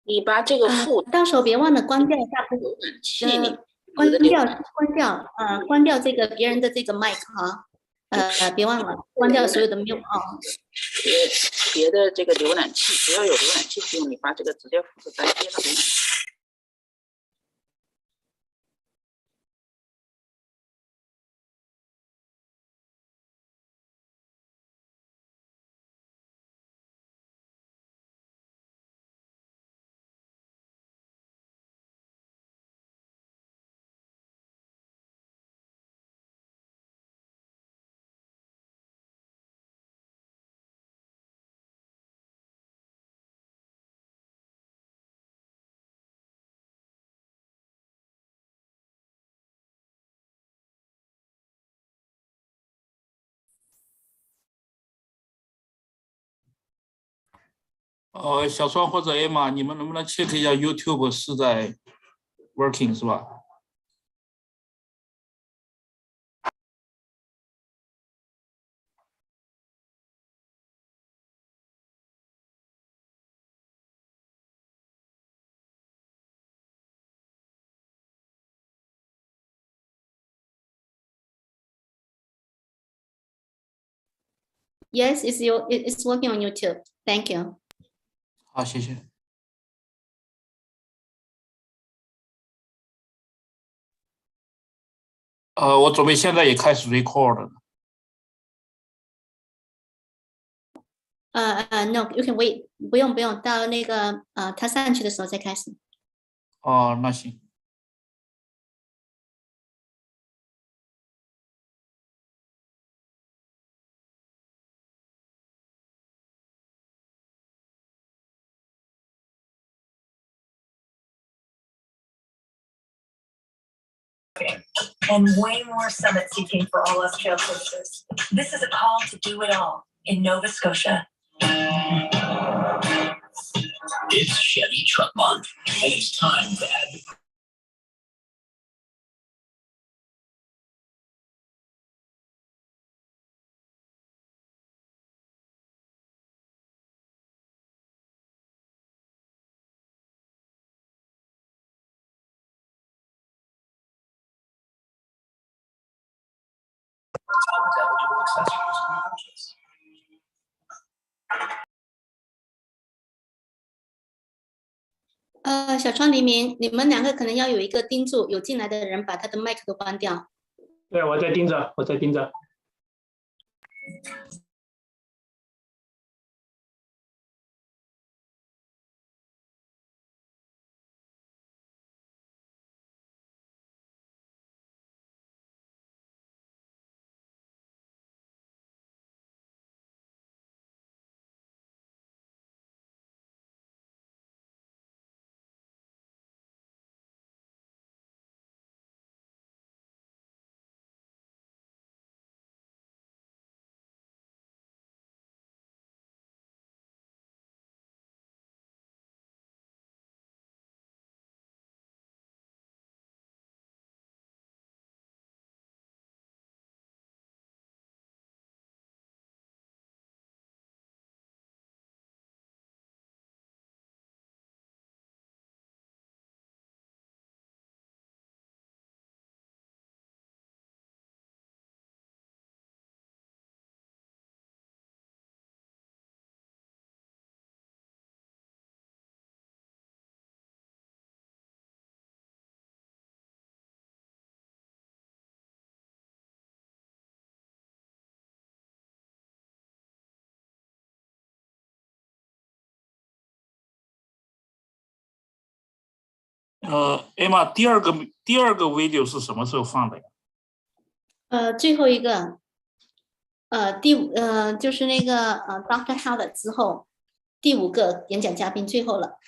你把这个负到时候别忘了关掉一下浏览器里关掉这个别人的这个麦克哈，别忘了关掉所有的 mute 啊。别的这个浏览器，只要有浏览器使用，你把这个直接复制粘贴上去。小川或者 Emma，你们能不能 check 一下 YouTube 是在 working 是吧？Yes, it's working on YouTube. Thank you. 好，谢谢。我准备现在也开始 record 了。No, you can wait. 不用，到那个他上去的时候再开始。哦，那行。And way more summit seeking for all us trail services. This is a call to do it all in Nova Scotia. It's Chevy Truck Month, and it's time to add the eligible accessories and purchase. 小川、黎明，你们两个可能要有一个盯住有进来的人，把他的麦克都关掉。对，我在盯着，我在盯着。Emma，第二个 video 是什么时候放的呀？最后一个，就是那个Dr. Howard 之后，第5个演讲嘉宾最后了。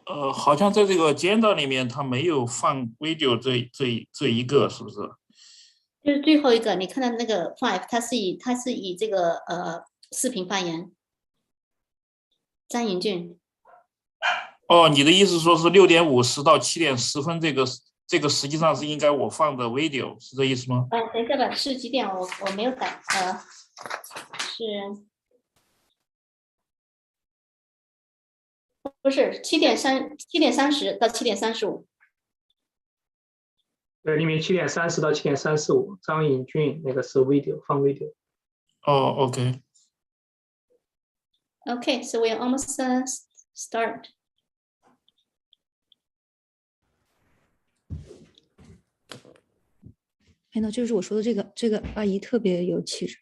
好像在这个简章里面，它没有放 video 这一个，是不是？就是最后一个，你看到那个 5，它是以这个视频发言。张颖俊。哦，你的意思说是6:50到7:10这个实际上是应该我放的 video， 是这意思吗？等一下吧，是几点？我没有改，不是7:30到7:35？对，里面7:30到7:35，张颖俊那个是 video 放 video。哦 ，OK。Okay, so we almost start. 看到就是我说的这个阿姨特别有气质。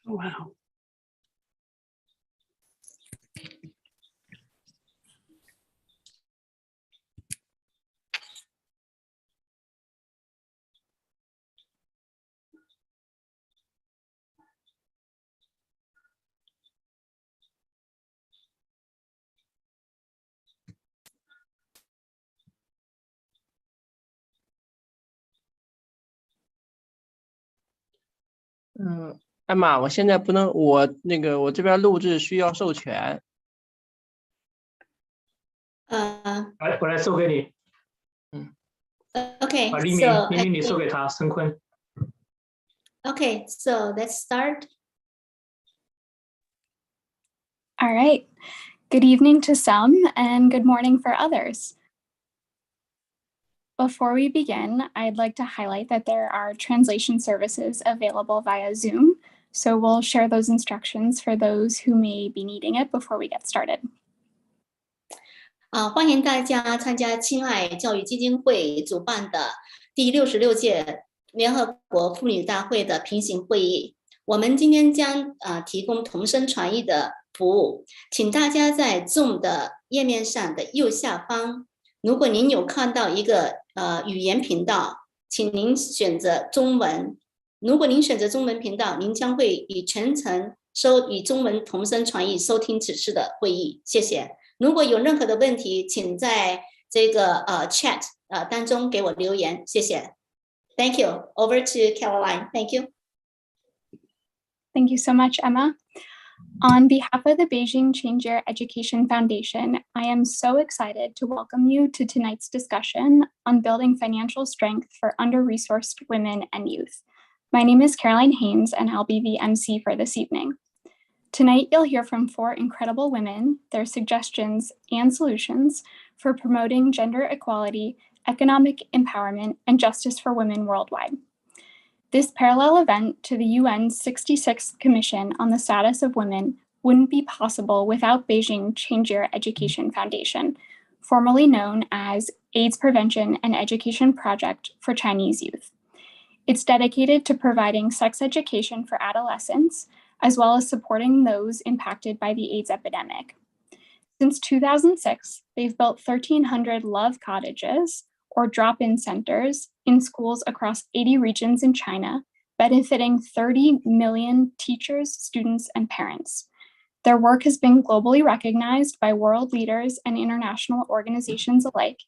Wow. Emma，我现在不能，我这边录制需要授权。来，我来授给你。Okay. 把黎明你授给他，申坤。Okay, so let's start. All right. Good evening to some and good morning for others. Before we begin, I'd like to highlight that there are translation services available via Zoom, so we'll share those instructions for those who may be needing it before we get started. 欢迎大家参加亲爱教育基金会主办的第66届联合国妇女大会的平行会议。我们今天将提供同声传译的服务，请大家在 Zoom 的页面上的右下方，如果您有看到一个语言频道，请您选择中文。如果您选择中文频道，您将会以全程以中文同声传译收听此次的会议。谢谢。如果有任何的问题，请在这个chat 当中给我留言，谢谢。Thank you. Over to Caroline. Thank you. Thank you so much, Emma. On behalf of the Beijing Change Your Education Foundation, I am so excited to welcome you to tonight's discussion on building financial strength for under-resourced women and youth. My name is Caroline Haynes, and I'll be the MC for this evening. Tonight, you'll hear from 4 incredible women, their suggestions and solutions for promoting gender equality, economic empowerment, and justice for women worldwide. This parallel event to the UN's 66th Commission on the Status of Women wouldn't be possible without Beijing Change Your Education Foundation, formerly known as AIDS Prevention and Education Project for Chinese Youth. It's dedicated to providing sex education for adolescents, as well as supporting those impacted by the AIDS epidemic. Since 2006, they've built 1,300 love cottages, or drop-in centers, in schools across 80 regions in China, benefiting 30 million teachers, students, and parents. Their work has been globally recognized by world leaders and international organizations alike,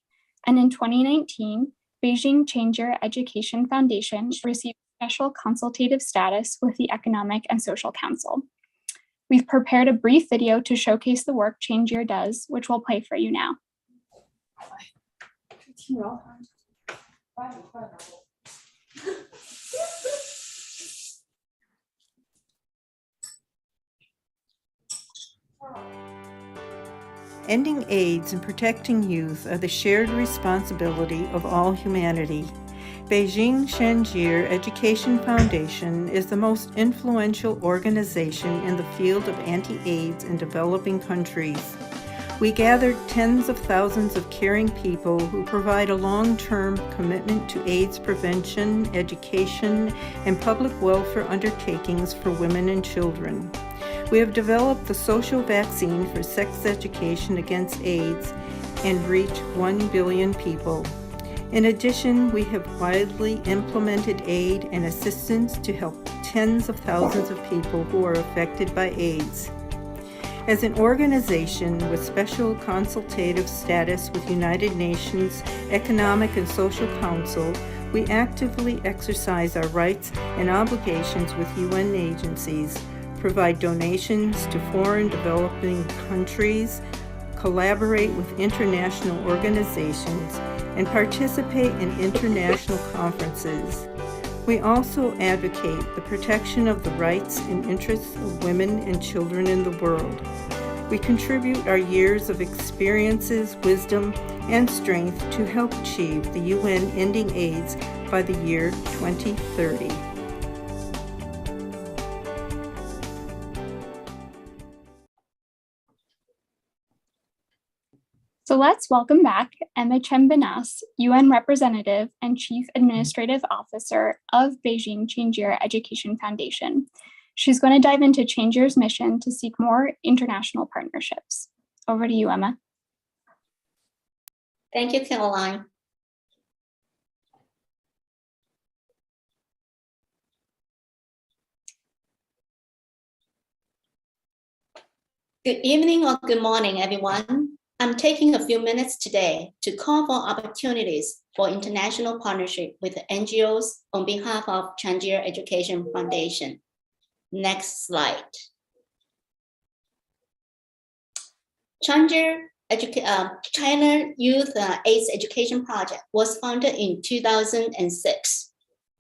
and in 2019, Beijing Changer Education Foundation received special consultative status with the Economic and Social Council. We've prepared a brief video to showcase the work Changeyear does, which we'll play for you now. Ending AIDS and protecting youth are the shared responsibility of all humanity. Beijing Changeyear Education Foundation is the most influential organization in the field of anti-AIDS in developing countries. We gathered tens of thousands of caring people who provide a long-term commitment to AIDS prevention, education, and public welfare undertakings for women and children. We have developed the social vaccine for sex education against AIDS and reach 1 billion people. In addition, we have widely implemented aid and assistance to help tens of thousands of people who are affected by AIDS. As an organization with special consultative status with United Nations Economic and Social Council, we actively exercise our rights and obligations with UN agencies, provide donations to foreign developing countries, collaborate with international organizations, and participate in international conferences. We also advocate the protection of the rights and interests of women and children in the world. We contribute our years of experiences, wisdom, and strength to help achieve the UN ending AIDS by the year 2030. So let's welcome back Emma Chembenas, UN Representative and Chief Administrative Officer of Beijing Changeyear Education Foundation. She's going to dive into Changeyear's mission to seek more international partnerships. Over to you, Emma. Thank you, Caroline. Good evening or good morning, everyone. I'm taking a few minutes today to call for opportunities for international partnership with NGOs on behalf of Changeyear Education Foundation. Next slide. Changeyear China Youth AIDS Education Project was founded in 2006.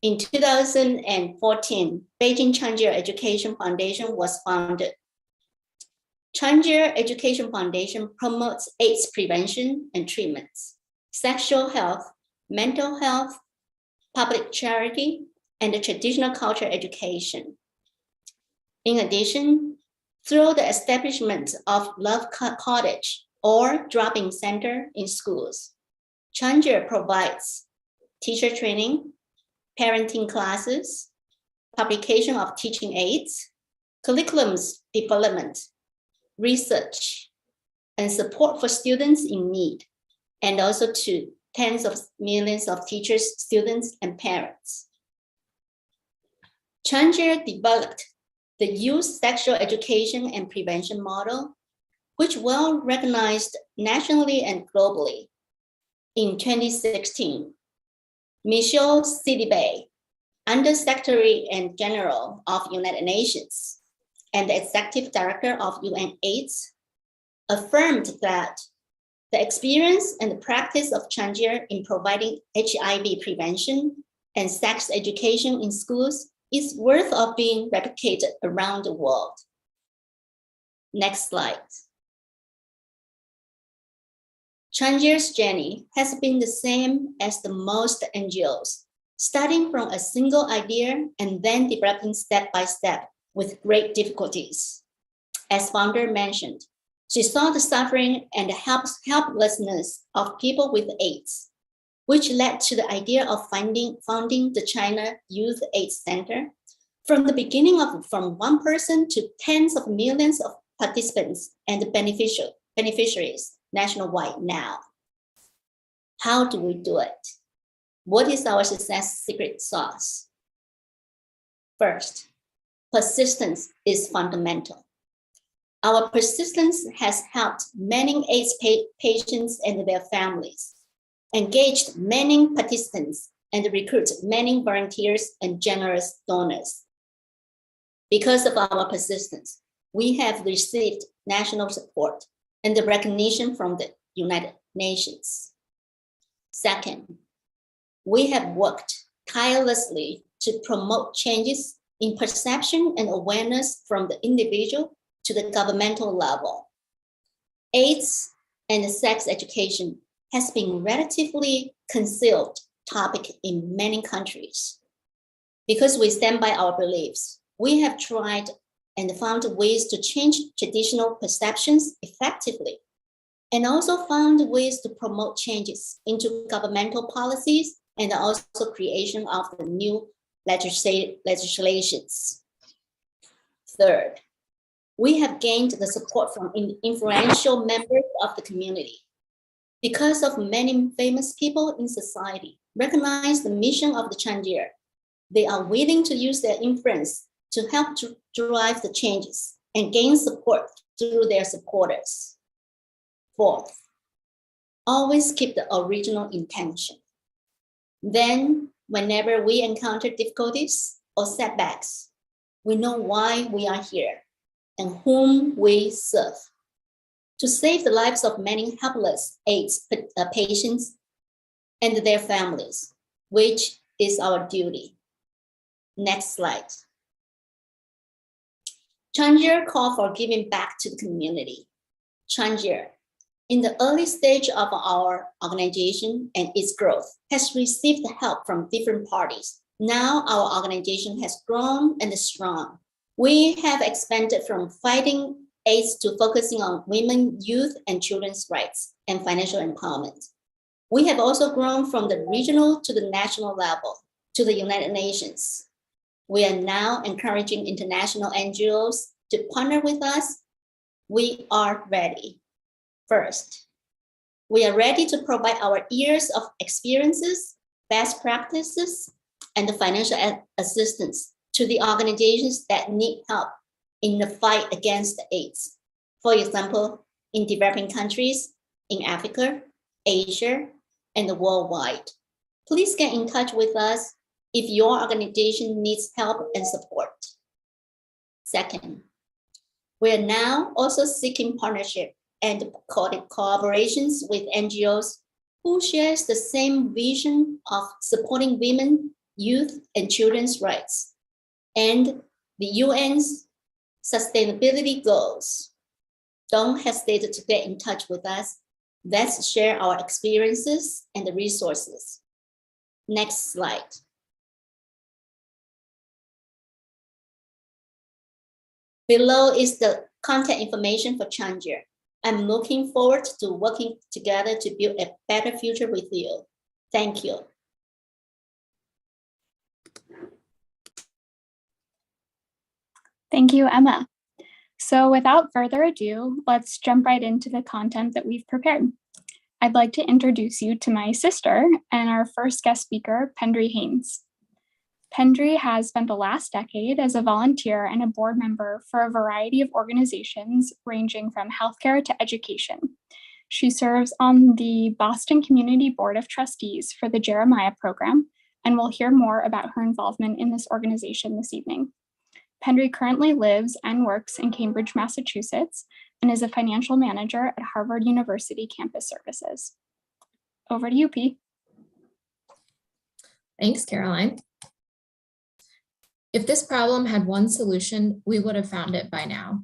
In 2014, Beijing Changeyear Education Foundation was founded. Changeyear Education Foundation promotes AIDS prevention and treatments, sexual health, mental health, public charity, and the traditional culture education. In addition, through the establishment of Love Cottage or drop-in center in schools, Changeyear provides teacher training, parenting classes, publication of teaching aids, curriculums development, research, and support for students in need, and also to tens of millions of teachers, students, and parents. Changeyear developed the youth sexual education and prevention model, which well recognized nationally and globally. In 2016, Michelle Sidibe, Undersecretary and General of United Nations, and the Executive Director of UNAIDS, affirmed that the experience and the practice of Changeyear in providing HIV prevention and sex education in schools is worth of being replicated around the world. Next slide. Changeyear's journey has been the same as the most NGOs, starting from a single idea and then developing step by step with great difficulties. As founder mentioned, she saw the suffering and helplessness of people with AIDS, which led to the idea of founding the China Youth AIDS Center. From the beginning from one person to tens of millions of participants and beneficiaries nationwide now. How do we do it? What is our success secret sauce? First, persistence is fundamental. Our persistence has helped many AIDS patients and their families, engaged many participants, and recruited many volunteers and generous donors. Because of our persistence, we have received national support and the recognition from the United Nations. Second, we have worked tirelessly to promote changes in perception and awareness from the individual to the governmental level. AIDS and sex education has been relatively concealed topic in many countries. Because we stand by our beliefs, we have tried and found ways to change traditional perceptions effectively, and also found ways to promote changes into governmental policies and also creation of the new legislations. Third, we have gained the support from influential members of the community. Because of many famous people in society recognize the mission of the Chandjir, they are willing to use their influence to help to drive the changes and gain support through their supporters. Fourth, always keep the original intention. Then, whenever we encounter difficulties or setbacks, we know why we are here and whom we serve. To save the lives of many helpless AIDS patients and their families, which is our duty. Next slide. Chandjir call for giving back to the community. Chandjir, in the early stage of our organization and its growth, has received help from different parties. Now our organization has grown and is strong. We have expanded from fighting AIDS to focusing on women, youth, and children's rights and financial empowerment. We have also grown from the regional to the national level to the United Nations. We are now encouraging international NGOs to partner with us. We are ready. First, we are ready to provide our years of experiences, best practices, and the financial assistance to the organizations that need help in the fight against AIDS. For example, in developing countries, in Africa, Asia, and worldwide. Please get in touch with us if your organization needs help and support. Second, we are now also seeking partnership and collaborations with NGOs who shares the same vision of supporting women, youth, and children's rights, and the UN's sustainability goals. Don't hesitate to get in touch with us. Let's share our experiences and the resources. Next slide. Below is the contact information for Chandjir. I'm looking forward to working together to build a better future with you. Thank you. Thank you, Emma. So without further ado, let's jump right into the content that we've prepared. I'd like to introduce you to my sister and our first guest speaker, Pendry Haynes. Pendry has spent the last decade as a volunteer and a board member for a variety of organizations ranging from healthcare to education. She serves on the Boston Community Board of Trustees for the Jeremiah Program, and we'll hear more about her involvement in this organization this evening. Pendry currently lives and works in Cambridge, Massachusetts, and is a financial manager at Harvard University Campus Services. Over to you, P. Thanks, Caroline. If this problem had one solution, we would have found it by now.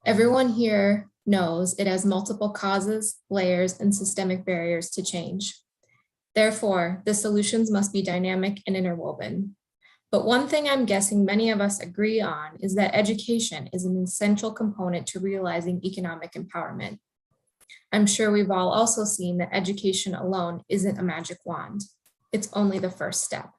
Everyone here knows it has multiple causes, layers, and systemic barriers to change. Therefore, the solutions must be dynamic and interwoven. But one thing I'm guessing many of us agree on is that education is an essential component to realizing economic empowerment. I'm sure we've all also seen that education alone isn't a magic wand. It's only the first step.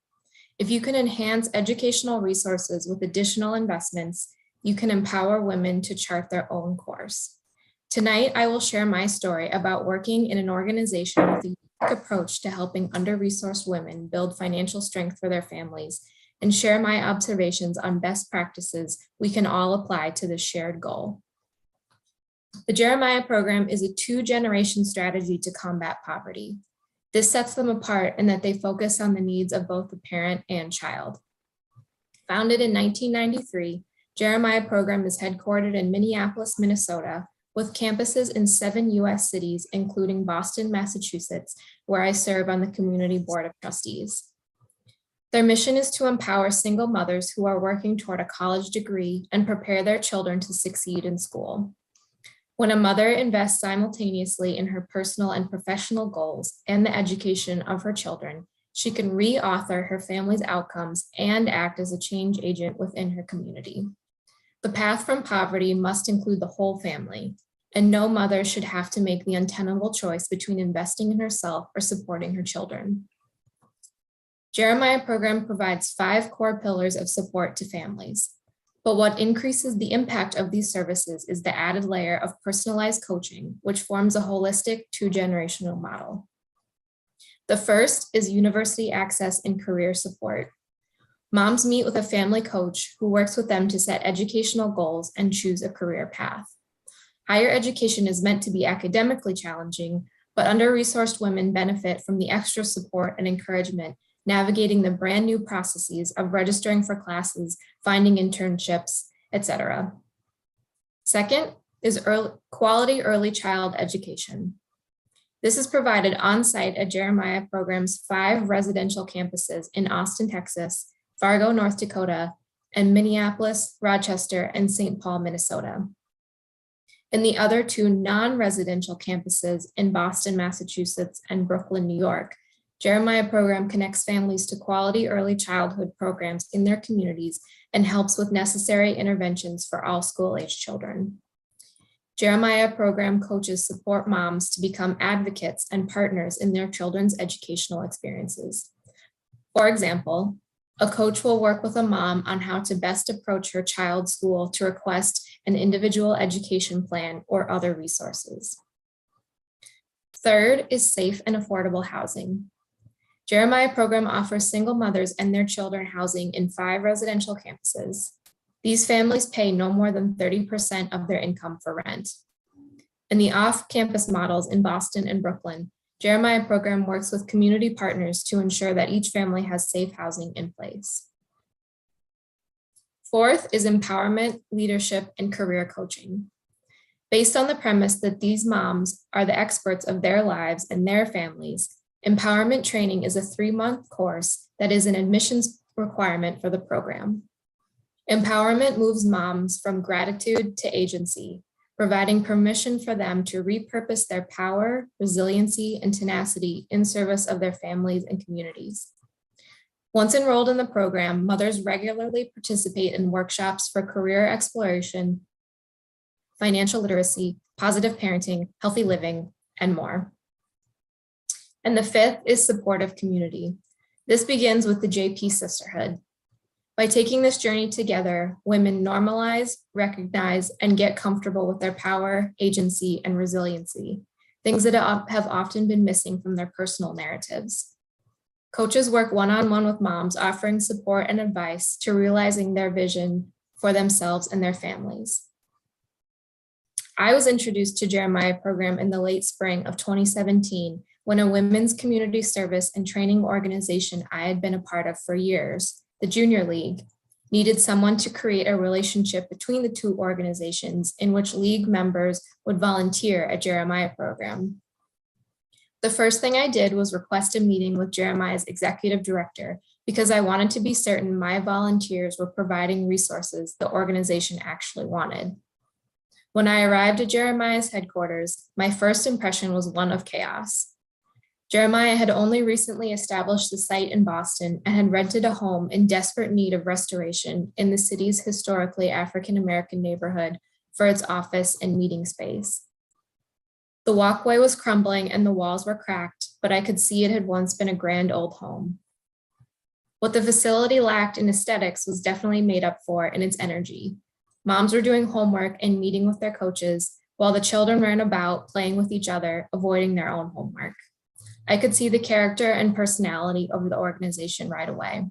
If you can enhance educational resources with additional investments, you can empower women to chart their own course. Tonight, I will share my story about working in an organization with a unique approach to helping under-resourced women build financial strength for their families, and share my observations on best practices we can all apply to this shared goal. The Jeremiah program is a 2-generation strategy to combat poverty. This sets them apart in that they focus on the needs of both the parent and child. Founded in 1993, Jeremiah program is headquartered in Minneapolis, Minnesota, with campuses in 7 US cities, including Boston, Massachusetts, where I serve on the Community Board of Trustees. Their mission is to empower single mothers who are working toward a college degree and prepare their children to succeed in school. When a mother invests simultaneously in her personal and professional goals and the education of her children, she can re-author her family's outcomes and act as a change agent within her community. The path from poverty must include the whole family, and no mother should have to make the untenable choice between investing in herself or supporting her children. Jeremiah program provides 5 core pillars of support to families. But what increases the impact of these services is the added layer of personalized coaching, which forms a holistic 2-generational model. The first is university access and career support. Moms meet with a family coach who works with them to set educational goals and choose a career path. Higher education is meant to be academically challenging, but under-resourced women benefit from the extra support and encouragement navigating the brand new processes of registering for classes, finding internships, etc. Second is quality early child education. This is provided on-site at Jeremiah program's 5 residential campuses in Austin, Texas, Fargo, North Dakota, and Minneapolis, Rochester, and St. Paul, Minnesota. And the other 2 non-residential campuses in Boston, Massachusetts, and Brooklyn, New York, Jeremiah program connects families to quality early childhood programs in their communities and helps with necessary interventions for all school-age children. Jeremiah program coaches support moms to become advocates and partners in their children's educational experiences. For example, a coach will work with a mom on how to best approach her child's school to request an individual education plan or other resources. Third is safe and affordable housing. Jeremiah program offers single mothers and their children housing in 5 residential campuses. These families pay no more than 30% of their income for rent. In the off-campus models in Boston and Brooklyn, Jeremiah program works with community partners to ensure that each family has safe housing in place. Fourth is empowerment, leadership, and career coaching. Based on the premise that these moms are the experts of their lives and their families, empowerment training is a 3-month course that is an admissions requirement for the program. Empowerment moves moms from gratitude to agency, providing permission for them to repurpose their power, resiliency, and tenacity in service of their families and communities. Once enrolled in the program, mothers regularly participate in workshops for career exploration, financial literacy, positive parenting, healthy living, and more. And the 5th is supportive community. This begins with the JP Sisterhood. By taking this journey together, women normalize, recognize, and get comfortable with their power, agency, and resiliency, things that have often been missing from their personal narratives. Coaches work one-on-one with moms, offering support and advice to realizing their vision for themselves and their families. I was introduced to Jeremiah program in the late spring of 2017 when a women's community service and training organization I had been a part of for years, the Junior League, needed someone to create a relationship between the 2 organizations in which league members would volunteer at Jeremiah program. The first thing I did was request a meeting with Jeremiah's executive director because I wanted to be certain my volunteers were providing resources the organization actually wanted. When I arrived at Jeremiah's headquarters, my first impression was one of chaos. Jeremiah had only recently established the site in Boston and had rented a home in desperate need of restoration in the city's historically African-American neighborhood for its office and meeting space. The walkway was crumbling and the walls were cracked, but I could see it had once been a grand old home. What the facility lacked in aesthetics was definitely made up for in its energy. Moms were doing homework and meeting with their coaches, while the children ran about playing with each other, avoiding their own homework. I could see the character and personality of the organization right away.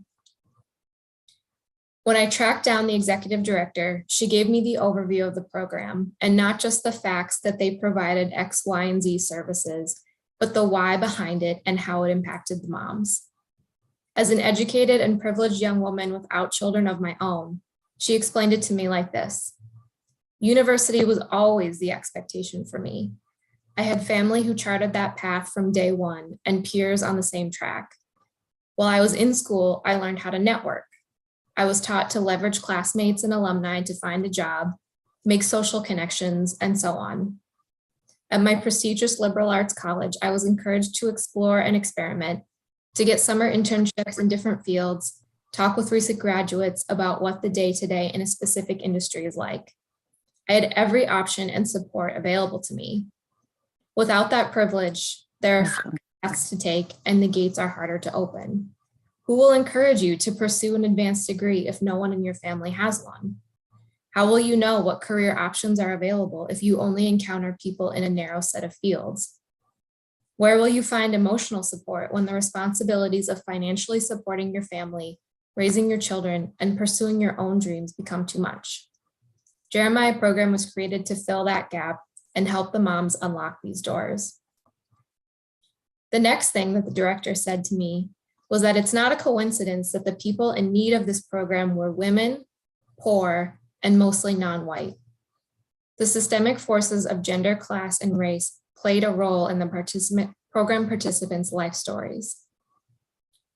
When I tracked down the executive director, she gave me the overview of the program and not just the facts that they provided X, Y, and Z services, but the why behind it and how it impacted the moms. As an educated and privileged young woman without children of my own, she explained it to me like this. University was always the expectation for me. I had family who charted that path from day one and peers on the same track. While I was in school, I learned how to network. I was taught to leverage classmates and alumni to find a job, make social connections, and so on. At my prestigious liberal arts college, I was encouraged to explore and experiment, to get summer internships in different fields, talk with recent graduates about what the day-to-day in a specific industry is like. I had every option and support available to me. Without that privilege, there are paths to take and the gates are harder to open. Who will encourage you to pursue an advanced degree if no one in your family has one? How will you know what career options are available if you only encounter people in a narrow set of fields? Where will you find emotional support when the responsibilities of financially supporting your family, raising your children, and pursuing your own dreams become too much? Jeremiah program was created to fill that gap and help the moms unlock these doors. The next thing that the director said to me was that it's not a coincidence that the people in need of this program were women, poor, and mostly non-white. The systemic forces of gender, class, and race played a role in the program participants' life stories.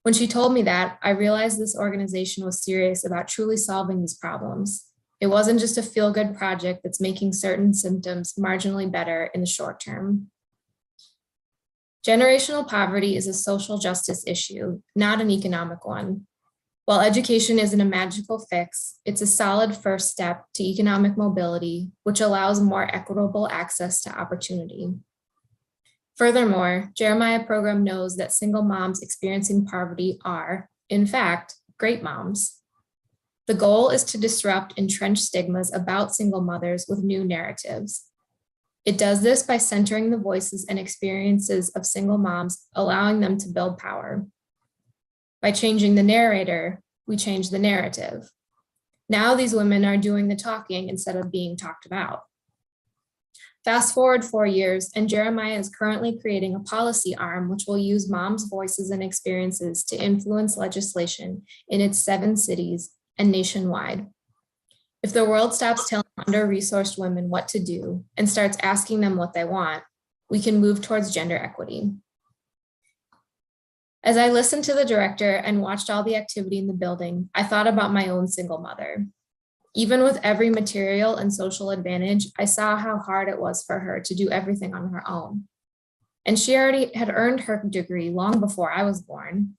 When she told me that, I realized this organization was serious about truly solving these problems. It wasn't just a feel-good project that's making certain symptoms marginally better in the short term. Generational poverty is a social justice issue, not an economic one. While education isn't a magical fix, it's a solid first step to economic mobility, which allows more equitable access to opportunity. Furthermore, Jeremiah program knows that single moms experiencing poverty are, in fact, great moms. The goal is to disrupt entrenched stigmas about single mothers with new narratives. It does this by centering the voices and experiences of single moms, allowing them to build power. By changing the narrator, we change the narrative. Now these women are doing the talking instead of being talked about. Fast forward 4 years, and Jeremiah is currently creating a policy arm which will use moms' voices and experiences to influence legislation in its 7 cities and nationwide. If the world stops telling under-resourced women what to do and starts asking them what they want, we can move towards gender equity. As I listened to the director and watched all the activity in the building, I thought about my own single mother. Even with every material and social advantage, I saw how hard it was for her to do everything on her own. And she already had earned her degree long before I was born.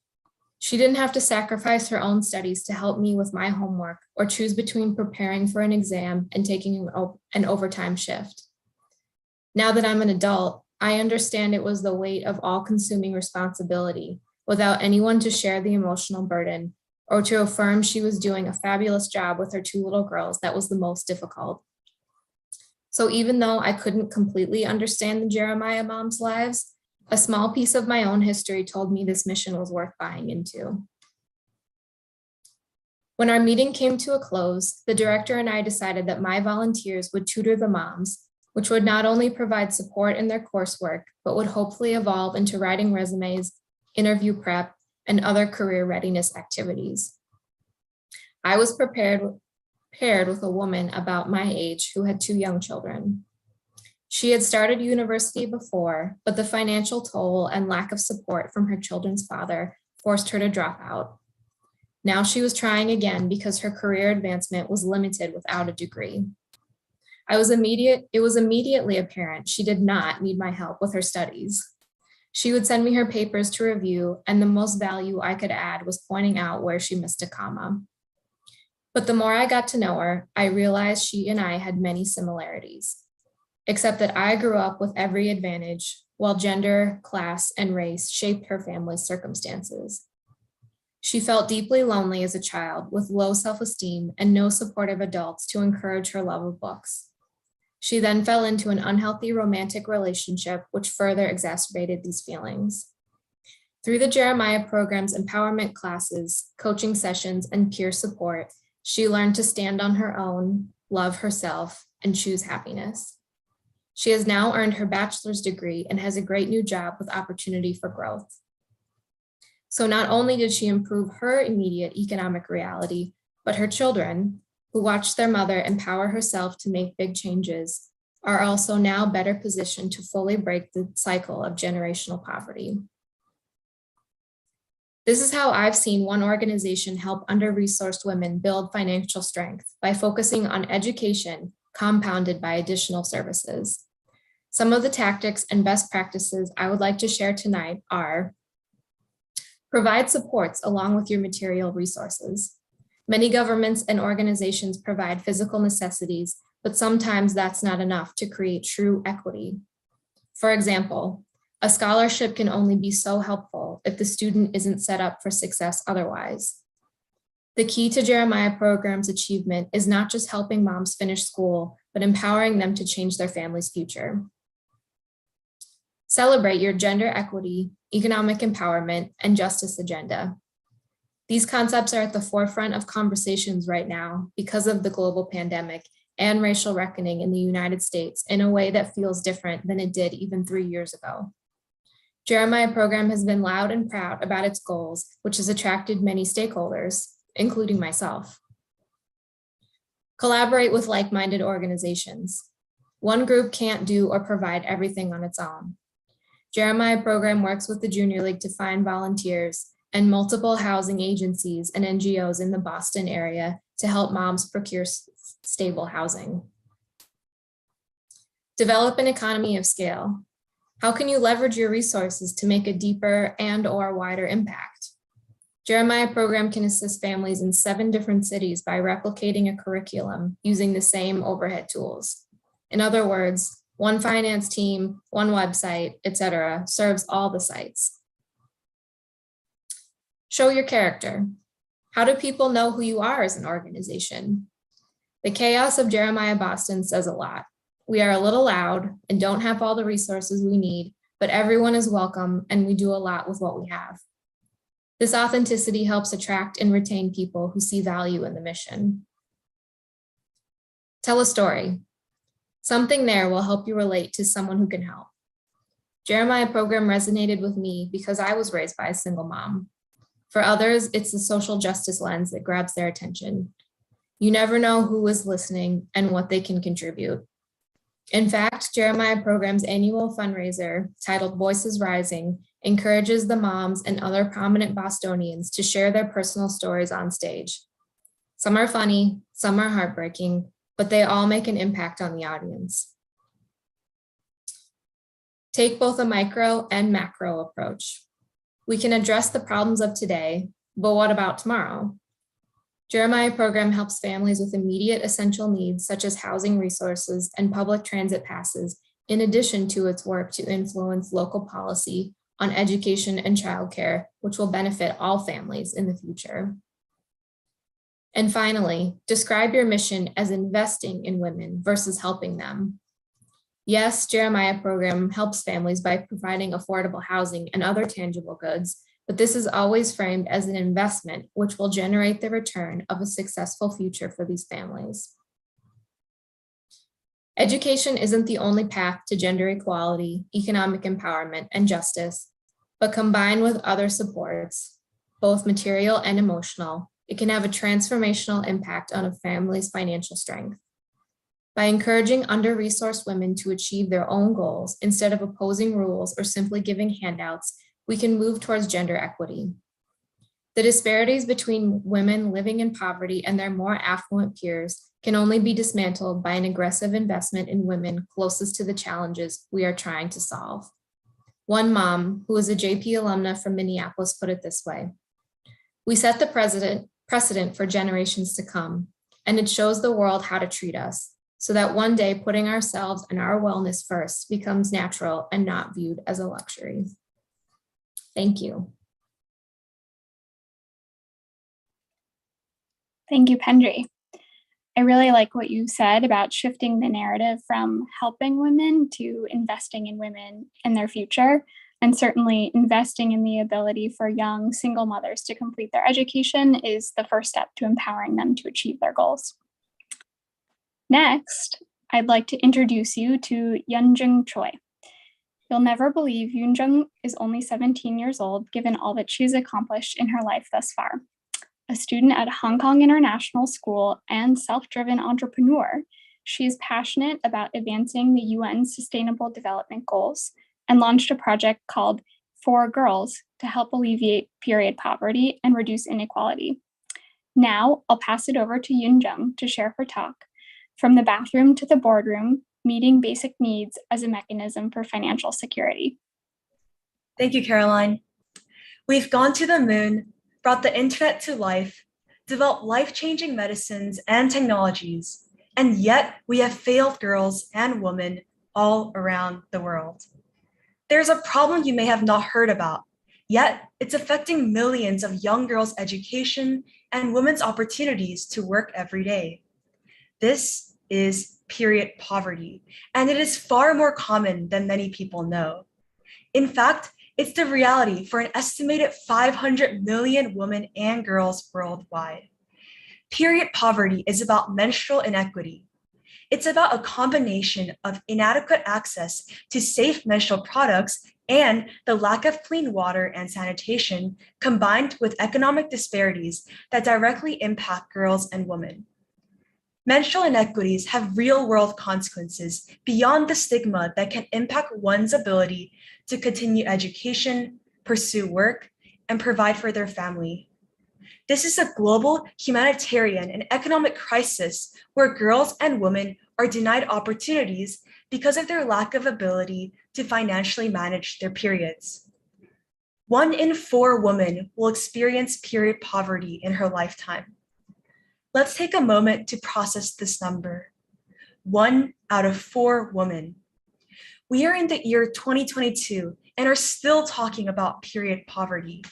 She didn't have to sacrifice her own studies to help me with my homework or choose between preparing for an exam and taking an overtime shift. Now that I'm an adult, I understand it was the weight of all-consuming responsibility without anyone to share the emotional burden or to affirm she was doing a fabulous job with her 2 little girls that was the most difficult. So even though I couldn't completely understand the Jeremiah moms' lives, a small piece of my own history told me this mission was worth buying into. When our meeting came to a close, the director and I decided that my volunteers would tutor the moms, which would not only provide support in their coursework, but would hopefully evolve into writing resumes, interview prep, and other career readiness activities. I was paired with a woman about my age who had 2 young children. She had started university before, but the financial toll and lack of support from her children's father forced her to drop out. Now she was trying again because her career advancement was limited without a degree. It was immediately apparent she did not need my help with her studies. She would send me her papers to review, and the most value I could add was pointing out where she missed a comma. But the more I got to know her, I realized she and I had many similarities, except that I grew up with every advantage, while gender, class, and race shaped her family's circumstances. She felt deeply lonely as a child with low self-esteem and no supportive adults to encourage her love of books. She then fell into an unhealthy romantic relationship, which further exacerbated these feelings. Through the Jeremiah program's empowerment classes, coaching sessions, and peer support, She learned to stand on her own, love herself, and choose happiness. She has now earned her bachelor's degree and has a great new job with opportunity for growth. So not only did she improve her immediate economic reality, but her children, who watched their mother empower herself to make big changes, are also now better positioned to fully break the cycle of generational poverty. This is how I've seen one organization help under-resourced women build financial strength by focusing on education compounded by additional services. Some of the tactics and best practices I would like to share tonight are: provide supports along with your material resources. Many governments and organizations provide physical necessities, but sometimes that's not enough to create true equity. For example, a scholarship can only be so helpful if the student isn't set up for success otherwise. The key to Jeremiah Program's achievement is not just helping moms finish school, but empowering them to change their family's future. Celebrate your gender equity, economic empowerment, and justice agenda. These concepts are at the forefront of conversations right now because of the global pandemic and racial reckoning in the United States in a way that feels different than it did even 3 years ago. Jeremiah Program has been loud and proud about its goals, which has attracted many stakeholders, including myself. Collaborate with like-minded organizations. One group can't do or provide everything on its own. Jeremiah Program works with the Junior League to find volunteers and multiple housing agencies and NGOs in the Boston area to help moms procure stable housing. Develop an economy of scale. How can you leverage your resources to make a deeper and/or wider impact? Jeremiah Program can assist families in 7 different cities by replicating a curriculum using the same overhead tools. In other words, one finance team, one website, etc., serves all the sites. Show your character. How do people know who you are as an organization? The chaos of Jeremiah Boston says a lot. We are a little loud and don't have all the resources we need, but everyone is welcome and we do a lot with what we have. This authenticity helps attract and retain people who see value in the mission. Tell a story. Something there will help you relate to someone who can help. Jeremiah Program resonated with me because I was raised by a single mom. For others, it's the social justice lens that grabs their attention. You never know who is listening and what they can contribute. In fact, Jeremiah Program's annual fundraiser, titled Voices Rising, encourages the moms and other prominent Bostonians to share their personal stories on stage. Some are funny, some are heartbreaking, but they all make an impact on the audience. Take both a micro and macro approach. We can address the problems of today, but what about tomorrow? Jeremiah Program helps families with immediate essential needs such as housing resources and public transit passes, in addition to its work to influence local policy on education and childcare, which will benefit all families in the future. And finally, describe your mission as investing in women versus helping them. Yes, Jeremiah Program helps families by providing affordable housing and other tangible goods, but this is always framed as an investment which will generate the return of a successful future for these families. Education isn't the only path to gender equality, economic empowerment, and justice, but combined with other supports, both material and emotional, it can have a transformational impact on a family's financial strength. By encouraging under-resourced women to achieve their own goals instead of opposing rules or simply giving handouts, we can move towards gender equity. The disparities between women living in poverty and their more affluent peers can only be dismantled by an aggressive investment in women closest to the challenges we are trying to solve. One mom, who is a JP alumna from Minneapolis, put it this way: "We set the precedent for generations to come, and it shows the world how to treat us, so that one day putting ourselves and our wellness first becomes natural and not viewed as a luxury." Thank you. Thank you, Pendry. I really like what you said about shifting the narrative from helping women to investing in women and their future. And certainly investing in the ability for young single mothers to complete their education is the first step to empowering them to achieve their goals. Next, I'd like to introduce you to Yunjung Choi. You'll never believe Yunjung is only 17 years old, given all that she's accomplished in her life thus far. A student at Hong Kong International School and self-driven entrepreneur, she is passionate about advancing the UN Sustainable Development Goals and launched a project called For Girls to help alleviate period poverty and reduce inequality. Now, I'll pass it over to Yunjung to share her talk, From the Bathroom to the Boardroom, Meeting Basic Needs as a Mechanism for Financial Security. Thank you, Caroline. We've gone to the moon, brought the internet to life, developed life-changing medicines and technologies, and yet we have failed girls and women all around the world. There's a problem you may have not heard about, yet it's affecting millions of young girls' education and women's opportunities to work every day. This is period poverty, and it is far more common than many people know. In fact, it's the reality for an estimated 500 million women and girls worldwide. Period poverty is about menstrual inequity. It's about a combination of inadequate access to safe menstrual products and the lack of clean water and sanitation, combined with economic disparities that directly impact girls and women. Menstrual inequities have real-world consequences beyond the stigma that can impact one's ability to continue education, pursue work, and provide for their family. This is a global humanitarian and economic crisis where girls and women are denied opportunities because of their lack of ability to financially manage their periods. 1 in 4 women will experience period poverty in her lifetime. Let's take a moment to process this number. 1 out of 4 women. We are in the year 2022 and are still talking about period poverty.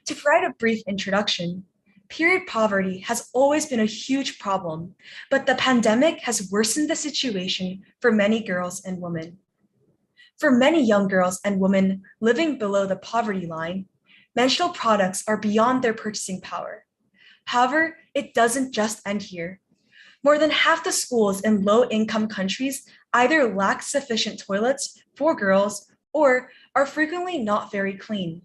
To provide a brief introduction, period poverty has always been a huge problem, but the pandemic has worsened the situation for many girls and women. For many young girls and women living below the poverty line, menstrual products are beyond their purchasing power. However, it doesn't just end here. More than half the schools in low-income countries either lack sufficient toilets for girls or are frequently not very clean.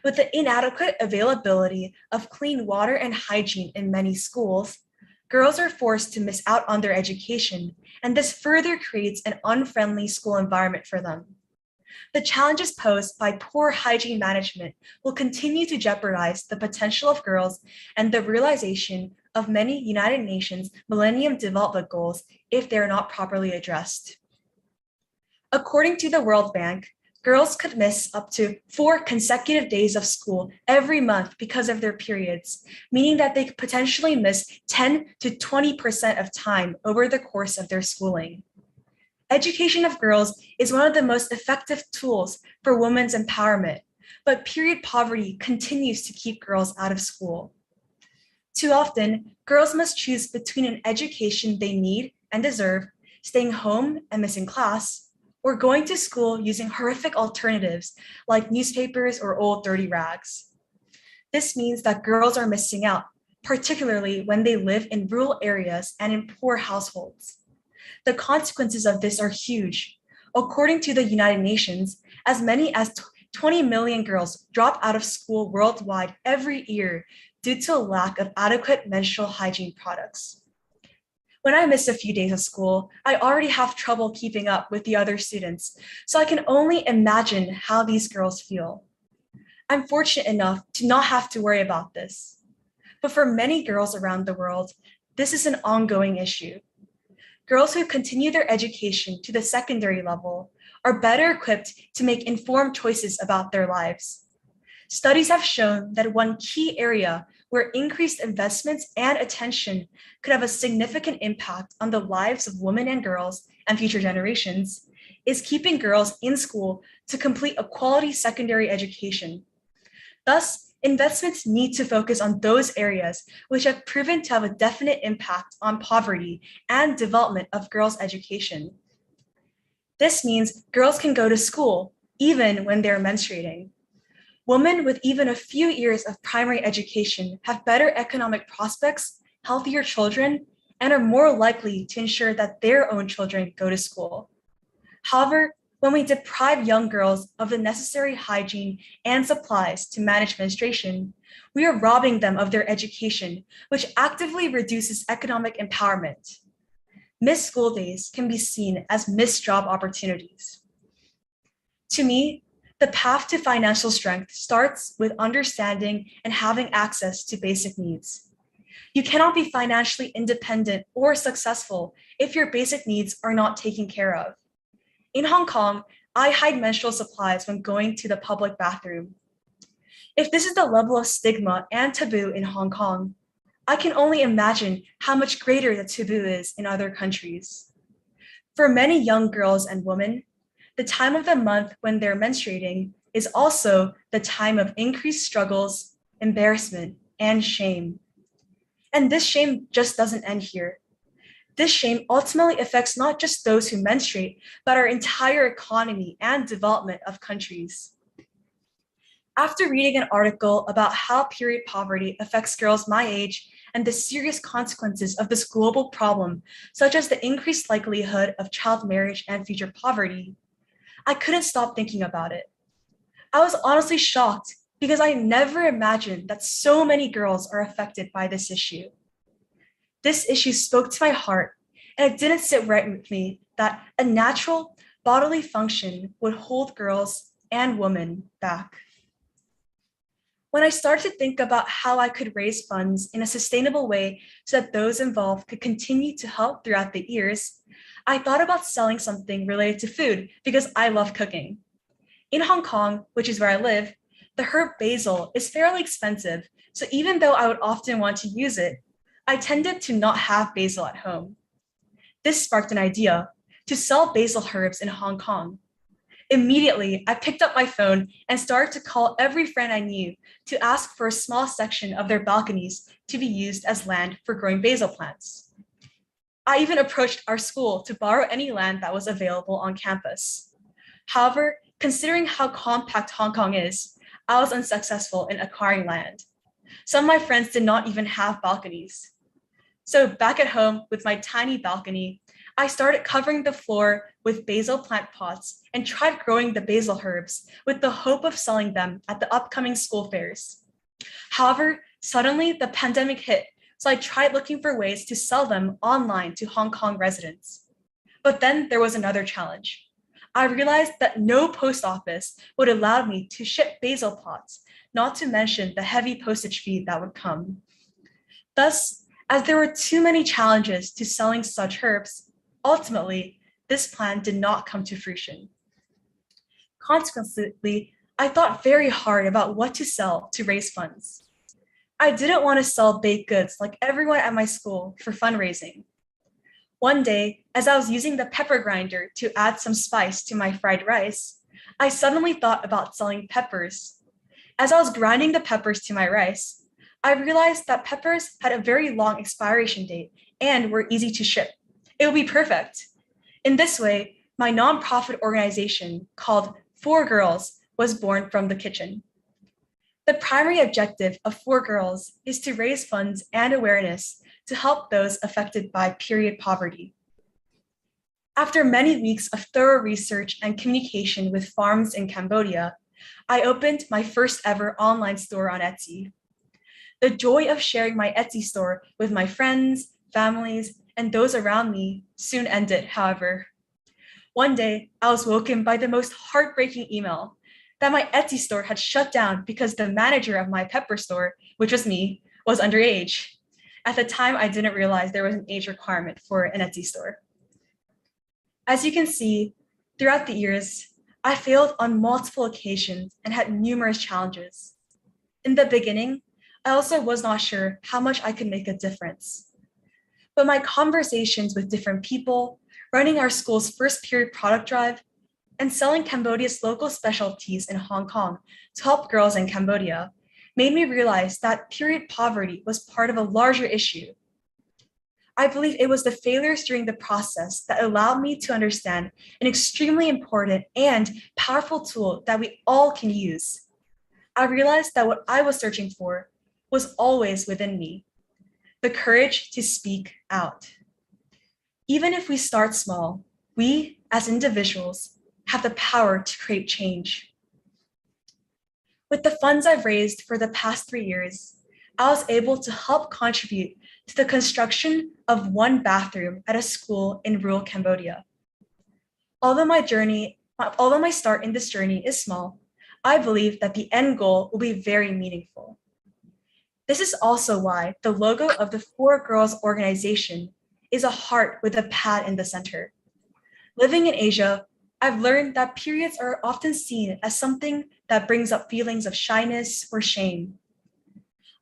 With the inadequate availability of clean water and hygiene in many schools, girls are forced to miss out on their education, and this further creates an unfriendly school environment for them. The challenges posed by poor hygiene management will continue to jeopardize the potential of girls and the realization of many United Nations Millennium Development Goals if they are not properly addressed. According to the World Bank, girls could miss up to 4 consecutive days of school every month because of their periods, meaning that they could potentially miss 10 to 20% of time over the course of their schooling. Education of girls is one of the most effective tools for women's empowerment, but period poverty continues to keep girls out of school. Too often, girls must choose between an education they need and deserve, staying home and missing class, or going to school using horrific alternatives like newspapers or old dirty rags. This means that girls are missing out, particularly when they live in rural areas and in poor households. The consequences of this are huge. According to the United Nations, as many as 20 million girls drop out of school worldwide every year due to a lack of adequate menstrual hygiene products. When I miss a few days of school, I already have trouble keeping up with the other students, so I can only imagine how these girls feel. I'm fortunate enough to not have to worry about this. But for many girls around the world, this is an ongoing issue. Girls who continue their education to the secondary level are better equipped to make informed choices about their lives. Studies have shown that one key area where increased investments and attention could have a significant impact on the lives of women and girls and future generations is keeping girls in school to complete a quality secondary education. Thus, investments need to focus on those areas which have proven to have a definite impact on poverty and development of girls' education. This means girls can go to school, even when they're menstruating. Women with even a few years of primary education have better economic prospects, healthier children, and are more likely to ensure that their own children go to school. However, when we deprive young girls of the necessary hygiene and supplies to manage menstruation, we are robbing them of their education, which actively reduces economic empowerment. Missed school days can be seen as missed job opportunities. To me, the path to financial strength starts with understanding and having access to basic needs. You cannot be financially independent or successful if your basic needs are not taken care of. In Hong Kong, I hide menstrual supplies when going to the public bathroom. If this is the level of stigma and taboo in Hong Kong, I can only imagine how much greater the taboo is in other countries. For many young girls and women, the time of the month when they're menstruating is also the time of increased struggles, embarrassment, and shame. And this shame just doesn't end here. This shame ultimately affects not just those who menstruate, but our entire economy and development of countries. After reading an article about how period poverty affects girls my age and the serious consequences of this global problem, such as the increased likelihood of child marriage and future poverty, I couldn't stop thinking about it. I was honestly shocked because I never imagined that so many girls are affected by this issue. This issue spoke to my heart, and it didn't sit right with me that a natural bodily function would hold girls and women back. When I started to think about how I could raise funds in a sustainable way so that those involved could continue to help throughout the years, I thought about selling something related to food because I love cooking. In Hong Kong, which is where I live, the herb basil is fairly expensive, so even though I would often want to use it, I tended to not have basil at home. This sparked an idea to sell basil herbs in Hong Kong. Immediately, I picked up my phone and started to call every friend I knew to ask for a small section of their balconies to be used as land for growing basil plants. I even approached our school to borrow any land that was available on campus. However, considering how compact Hong Kong is, I was unsuccessful in acquiring land. Some of my friends did not even have balconies. So back at home with my tiny balcony, I started covering the floor with basil plant pots and tried growing the basil herbs with the hope of selling them at the upcoming school fairs. However, suddenly the pandemic hit, so I tried looking for ways to sell them online to Hong Kong residents. But then there was another challenge. I realized that no post office would allow me to ship basil pots, not to mention the heavy postage fee that would come. Thus, as there were too many challenges to selling such herbs, ultimately, this plan did not come to fruition. Consequently, I thought very hard about what to sell to raise funds. I didn't want to sell baked goods like everyone at my school for fundraising. One day, as I was using the pepper grinder to add some spice to my fried rice, I suddenly thought about selling peppers. As I was grinding the peppers to my rice, I realized that peppers had a very long expiration date and were easy to ship. It would be perfect. In this way, my nonprofit organization called 4 Girls was born from the kitchen. The primary objective of 4 Girls is to raise funds and awareness to help those affected by period poverty. After many weeks of thorough research and communication with farms in Cambodia, I opened my first ever online store on Etsy. The joy of sharing my Etsy store with my friends, families, and those around me soon ended, however. One day, I was woken by the most heartbreaking email that my Etsy store had shut down because the manager of my pepper store, which was me, was underage. At the time, I didn't realize there was an age requirement for an Etsy store. As you can see, throughout the years, I failed on multiple occasions and had numerous challenges. In the beginning, I also was not sure how much I could make a difference. But my conversations with different people, running our school's first period product drive, and selling Cambodia's local specialties in Hong Kong to help girls in Cambodia made me realize that period poverty was part of a larger issue. I believe it was the failures during the process that allowed me to understand an extremely important and powerful tool that we all can use. I realized that what I was searching for was always within me, the courage to speak out. Even if we start small, we as individuals have the power to create change. With the funds I've raised for the past 3 years, I was able to help contribute to the construction of one bathroom at a school in rural Cambodia. Although my start in this journey is small, I believe that the end goal will be very meaningful. This is also why the logo of the 4Girls organization is a heart with a pad in the center. Living in Asia, I've learned that periods are often seen as something that brings up feelings of shyness or shame.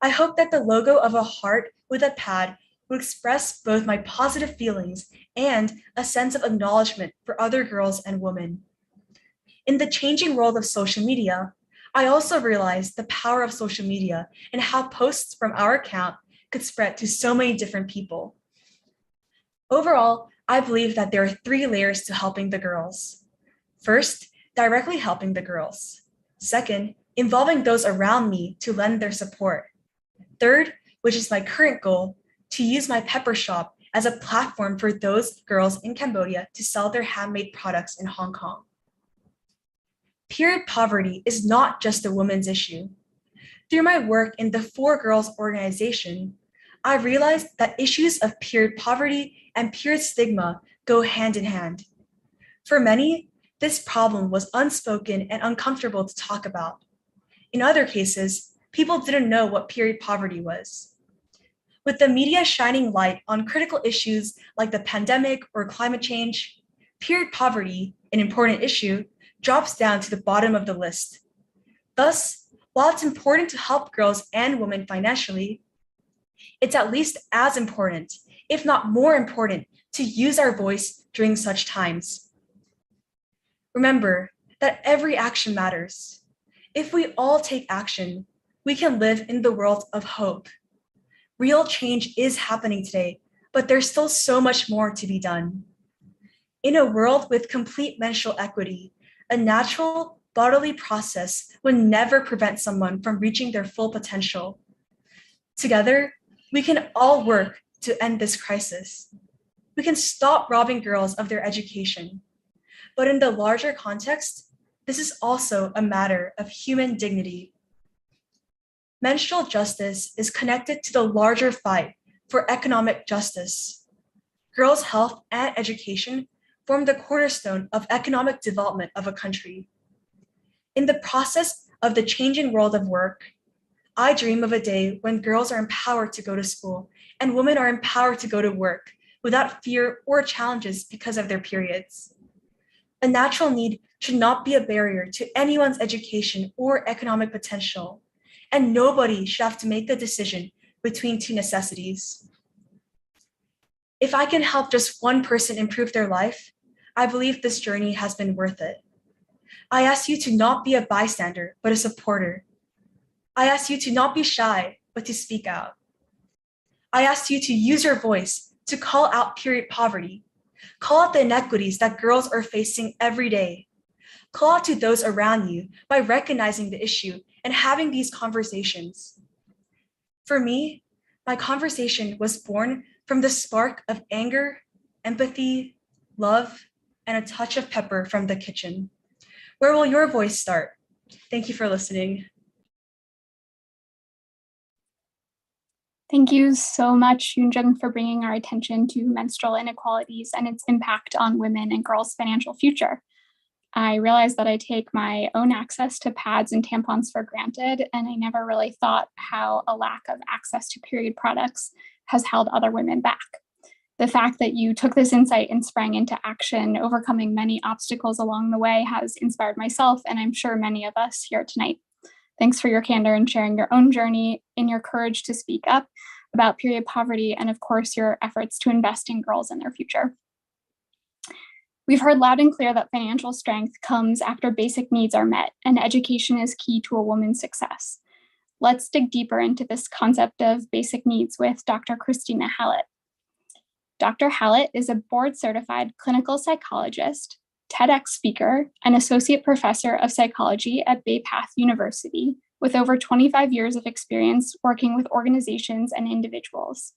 I hope that the logo of a heart with a pad will express both my positive feelings and a sense of acknowledgement for other girls and women. In the changing world of social media, I also realized the power of social media and how posts from our account could spread to so many different people. Overall, I believe that there are 3 layers to helping the girls. First, directly helping the girls. Second, involving those around me to lend their support. Third, which is my current goal, to use my pepper shop as a platform for those girls in Cambodia to sell their handmade products in Hong Kong. Period poverty is not just a women's issue. Through my work in the 4Girls organization, I realized that issues of period poverty and period stigma go hand in hand. For many, this problem was unspoken and uncomfortable to talk about. In other cases, people didn't know what period poverty was. With the media shining light on critical issues like the pandemic or climate change, period poverty, an important issue, drops down to the bottom of the list. Thus, while it's important to help girls and women financially, it's at least as important, if not more important, to use our voice during such times. Remember that every action matters. If we all take action, we can live in the world of hope. Real change is happening today, but there's still so much more to be done. In a world with complete menstrual equity, a natural bodily process would never prevent someone from reaching their full potential. Together, we can all work to end this crisis. We can stop robbing girls of their education. But in the larger context, this is also a matter of human dignity. Menstrual justice is connected to the larger fight for economic justice. Girls' health and education form the cornerstone of economic development of a country. In the process of the changing world of work, I dream of a day when girls are empowered to go to school and women are empowered to go to work without fear or challenges because of their periods. A natural need should not be a barrier to anyone's education or economic potential, and nobody should have to make the decision between 2 necessities. If I can help just one person improve their life, I believe this journey has been worth it. I ask you to not be a bystander, but a supporter. I ask you to not be shy, but to speak out. I ask you to use your voice to call out period poverty. Call out the inequities that girls are facing every day. Call out to those around you by recognizing the issue and having these conversations. For me, my conversation was born from the spark of anger, empathy, love, and a touch of pepper from the kitchen. Where will your voice start? Thank you for listening. Thank you so much, Yoonjung, for bringing our attention to menstrual inequalities and its impact on women and girls' financial future. I realize that I take my own access to pads and tampons for granted, and I never really thought how a lack of access to period products has held other women back. The fact that you took this insight and sprang into action, overcoming many obstacles along the way, has inspired myself, and I'm sure many of us here tonight. Thanks for your candor and sharing your own journey, and your courage to speak up about period poverty, and of course, your efforts to invest in girls and their future. We've heard loud and clear that financial strength comes after basic needs are met, and education is key to a woman's success. Let's dig deeper into this concept of basic needs with Dr. Christina Hallett. Dr. Hallett is a board-certified clinical psychologist, TEDx speaker, and associate professor of psychology at Bay Path University, with over 25 years of experience working with organizations and individuals.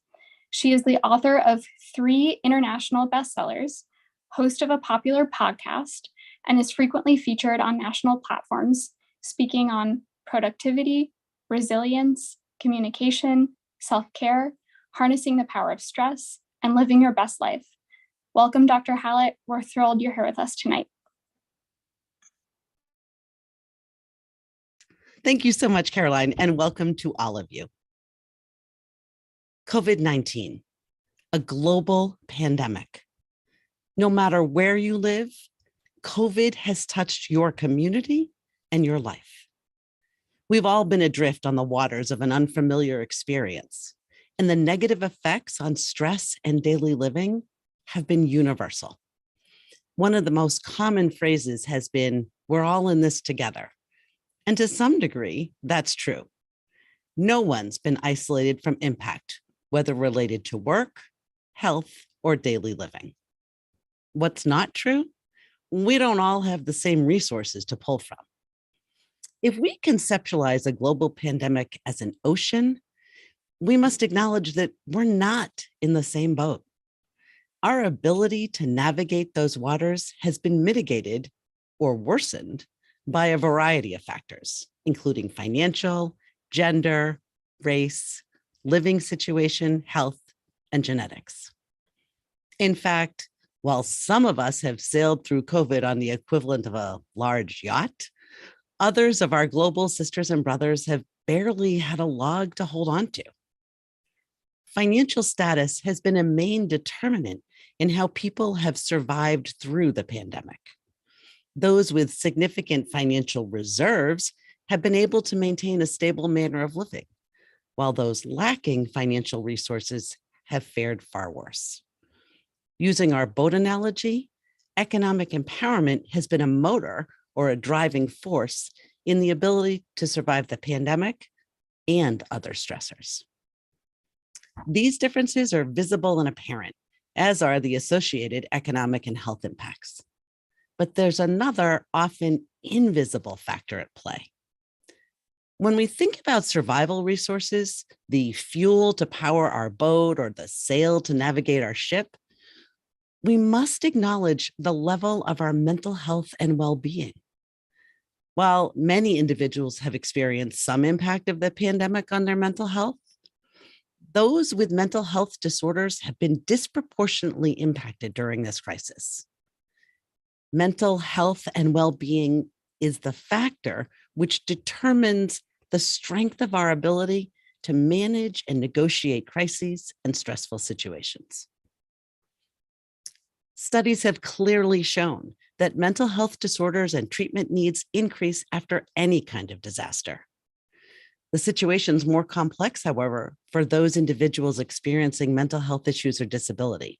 She is the author of 3 international bestsellers, host of a popular podcast, and is frequently featured on national platforms, speaking on productivity, resilience, communication, self-care, harnessing the power of stress, and living your best life. Welcome, Dr. Hallett. We're thrilled you're here with us tonight. Thank you so much, Caroline, and welcome to all of you. COVID-19, a global pandemic. No matter where you live, COVID has touched your community and your life. We've all been adrift on the waters of an unfamiliar experience, and the negative effects on stress and daily living have been universal. One of the most common phrases has been, "We're all in this together." And to some degree, that's true. No one's been isolated from impact, whether related to work, health, or daily living. What's not true? We don't all have the same resources to pull from. If we conceptualize a global pandemic as an ocean, we must acknowledge that we're not in the same boat. Our ability to navigate those waters has been mitigated or worsened by a variety of factors, including financial, gender, race, living situation, health, and genetics. In fact, while some of us have sailed through COVID on the equivalent of a large yacht, others of our global sisters and brothers have barely had a log to hold on to. Financial status has been a main determinant in how people have survived through the pandemic. Those with significant financial reserves have been able to maintain a stable manner of living, while those lacking financial resources have fared far worse. Using our boat analogy, economic empowerment has been a motor or a driving force in the ability to survive the pandemic and other stressors. These differences are visible and apparent, as are the associated economic and health impacts. But there's another often invisible factor at play. When we think about survival resources, the fuel to power our boat or the sail to navigate our ship, we must acknowledge the level of our mental health and well-being. While many individuals have experienced some impact of the pandemic on their mental health, those with mental health disorders have been disproportionately impacted during this crisis. Mental health and well-being is the factor which determines the strength of our ability to manage and negotiate crises and stressful situations. Studies have clearly shown that mental health disorders and treatment needs increase after any kind of disaster. The situation's more complex, however, for those individuals experiencing mental health issues or disability.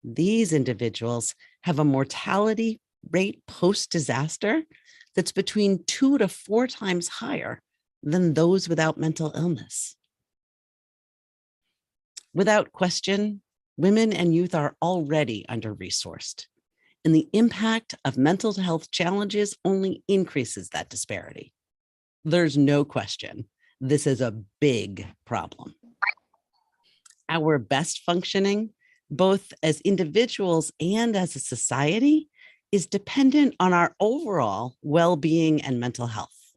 These individuals have a mortality rate post-disaster that's between 2 to 4 times higher than those without mental illness. Without question, women and youth are already under-resourced, and the impact of mental health challenges only increases that disparity. There's no question, this is a big problem. Our best functioning, both as individuals and as a society, is dependent on our overall well-being and mental health.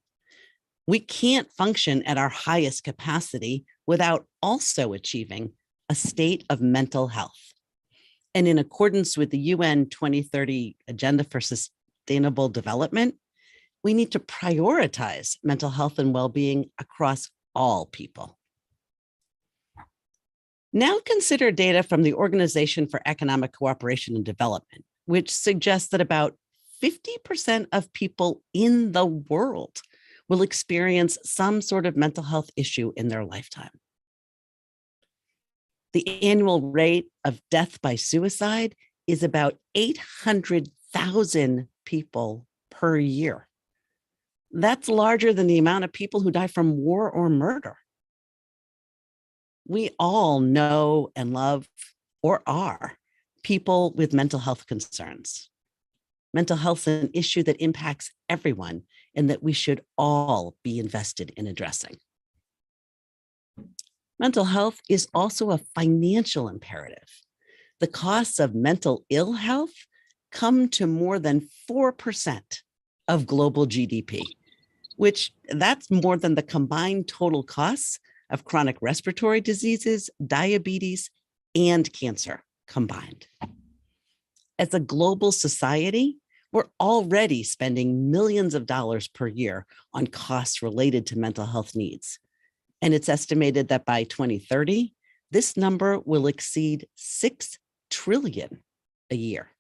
We can't function at our highest capacity without also achieving a state of mental health. And in accordance with the UN 2030 Agenda for Sustainable Development, we need to prioritize mental health and well-being across all people. Now consider data from the Organization for Economic Cooperation and Development, which suggests that about 50% of people in the world will experience some sort of mental health issue in their lifetime. The annual rate of death by suicide is about 800,000 people per year. That's larger than the amount of people who die from war or murder. We all know and love or are people with mental health concerns. Mental health is an issue that impacts everyone and that we should all be invested in addressing. Mental health is also a financial imperative. The costs of mental ill health come to more than 4% of global GDP, which that's more than the combined total costs of chronic respiratory diseases, diabetes, and cancer combined. As a global society, we're already spending millions of dollars per year on costs related to mental health needs. And it's estimated that by 2030, this number will exceed $6 trillion a year.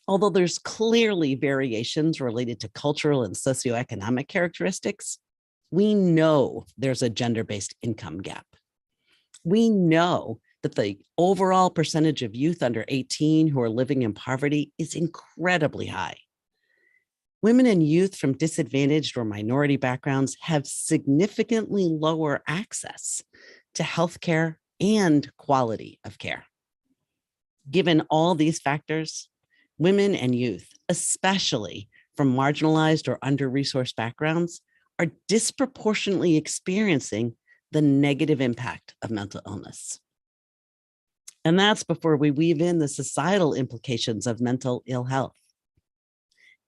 Although there's clearly variations related to cultural and socioeconomic characteristics, we know there's a gender-based income gap. We know that the overall percentage of youth under 18 who are living in poverty is incredibly high. Women and youth from disadvantaged or minority backgrounds have significantly lower access to healthcare and quality of care. Given all these factors, women and youth, especially from marginalized or under-resourced backgrounds, are disproportionately experiencing the negative impact of mental illness. And that's before we weave in the societal implications of mental ill health.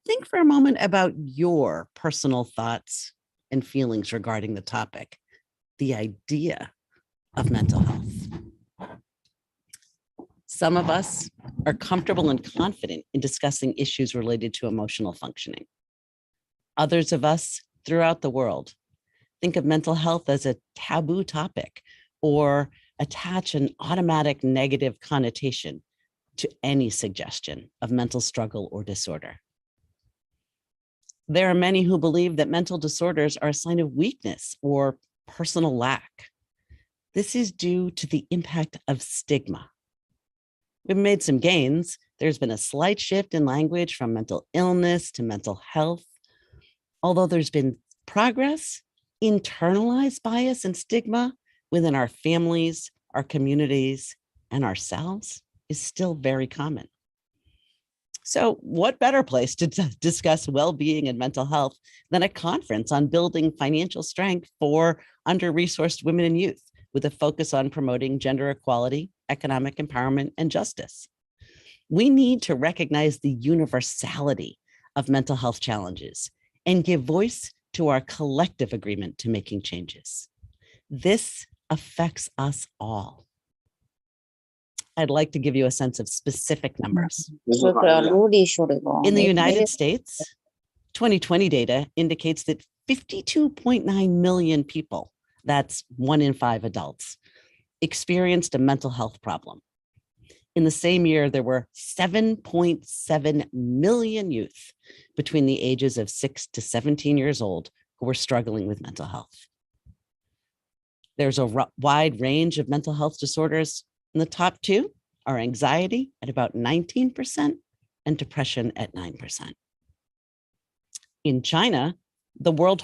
Think for a moment about your personal thoughts and feelings regarding the topic, the idea of mental health. Some of us are comfortable and confident in discussing issues related to emotional functioning. Others of us throughout the world think of mental health as a taboo topic or attach an automatic negative connotation to any suggestion of mental struggle or disorder. There are many who believe that mental disorders are a sign of weakness or personal lack. This is due to the impact of stigma. We've made some gains. There's been a slight shift in language from mental illness to mental health. Although there's been progress, internalized bias and stigma within our families, our communities, and ourselves is still very common. So what better place to discuss well-being and mental health than a conference on building financial strength for under-resourced women and youth with a focus on promoting gender equality, economic empowerment, and justice. We need to recognize the universality of mental health challenges and give voice to our collective agreement to making changes. This affects us all. I'd like to give you a sense of specific numbers. In the United States, 2020 data indicates that 52.9 million people, that's 1 in 5 adults, experienced a mental health problem. In the same year, there were 7.7 million youth between the ages of 6 to 17 years old who were struggling with mental health. There's a wide range of mental health disorders, and the top two are anxiety at about 19% and depression at 9%. In China, the World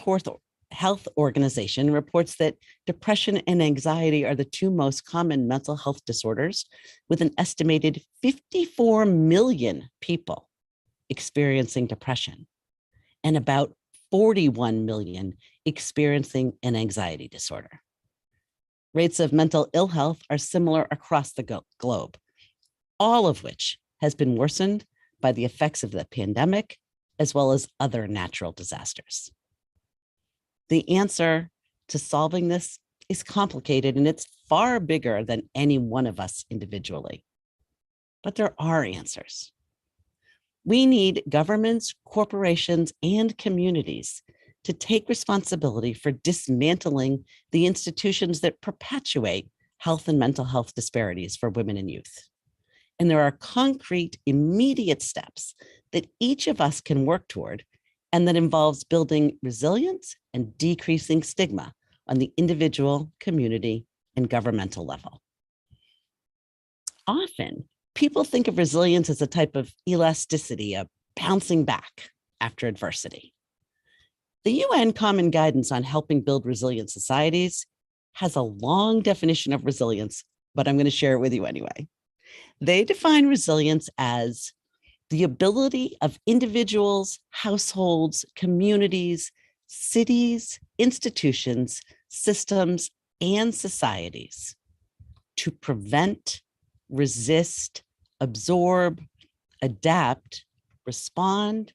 Health Organization reports that depression and anxiety are the two most common mental health disorders, with an estimated 54 million people experiencing depression and about 41 million experiencing an anxiety disorder. Rates of mental ill health are similar across the globe, all of which has been worsened by the effects of the pandemic, as well as other natural disasters. The answer to solving this is complicated, and it's far bigger than any one of us individually. But there are answers. We need governments, corporations, and communities to take responsibility for dismantling the institutions that perpetuate health and mental health disparities for women and youth. And there are concrete, immediate steps that each of us can work toward, and that involves building resilience and decreasing stigma on the individual, community, and governmental level. Often, people think of resilience as a type of elasticity, a bouncing back after adversity. The UN Common Guidance on Helping Build Resilient Societies has a long definition of resilience, but I'm going to share it with you anyway. They define resilience as the ability of individuals, households, communities, cities, institutions, systems, and societies to prevent, resist, absorb, adapt, respond,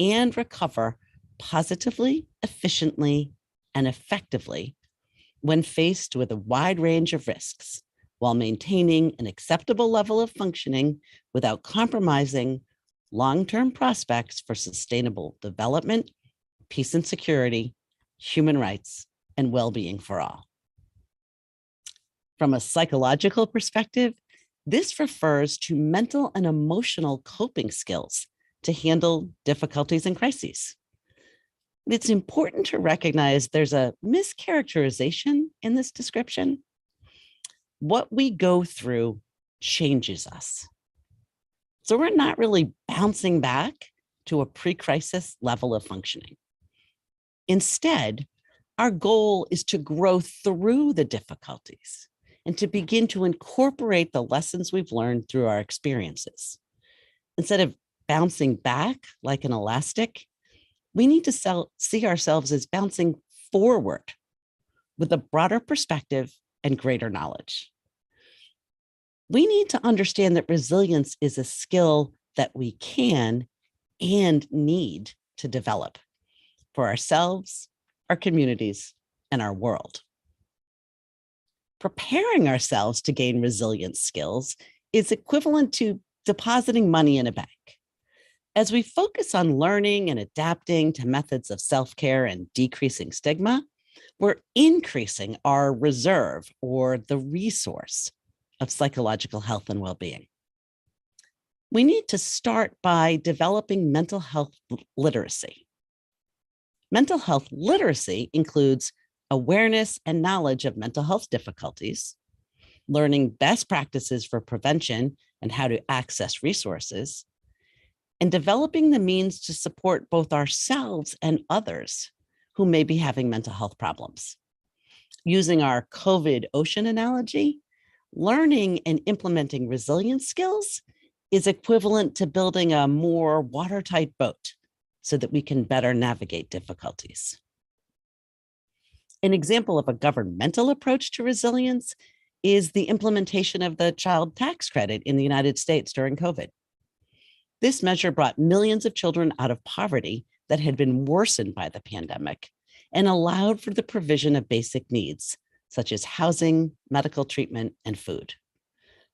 and recover positively, efficiently, and effectively when faced with a wide range of risks, while maintaining an acceptable level of functioning without compromising long-term prospects for sustainable development, peace and security, human rights, and well-being for all. From a psychological perspective, this refers to mental and emotional coping skills to handle difficulties and crises. It's important to recognize there's a mischaracterization in this description. What we go through changes us. So we're not really bouncing back to a pre-crisis level of functioning. Instead, our goal is to grow through the difficulties and to begin to incorporate the lessons we've learned through our experiences. Instead of bouncing back like an elastic, we need to see ourselves as bouncing forward with a broader perspective and greater knowledge. We need to understand that resilience is a skill that we can and need to develop for ourselves, our communities, and our world. Preparing ourselves to gain resilience skills is equivalent to depositing money in a bank. As we focus on learning and adapting to methods of self-care and decreasing stigma, we're increasing our reserve or the resource of psychological health and well-being. We need to start by developing mental health literacy. Mental health literacy includes awareness and knowledge of mental health difficulties, learning best practices for prevention and how to access resources, and developing the means to support both ourselves and others who may be having mental health problems. Using our COVID ocean analogy, learning and implementing resilience skills is equivalent to building a more watertight boat so that we can better navigate difficulties. An example of a governmental approach to resilience is the implementation of the child tax credit in the United States during COVID. This measure brought millions of children out of poverty that had been worsened by the pandemic and allowed for the provision of basic needs, such as housing, medical treatment, and food.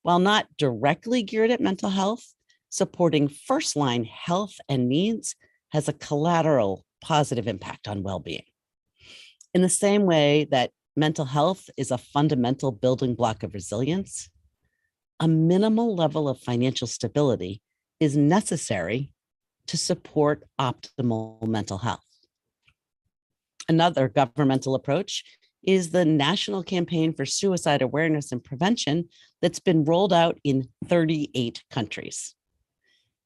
While not directly geared at mental health, supporting first-line health and needs has a collateral positive impact on well-being. In the same way that mental health is a fundamental building block of resilience, a minimal level of financial stability is necessary to support optimal mental health. Another governmental approach is the National Campaign for Suicide Awareness and Prevention that's been rolled out in 38 countries.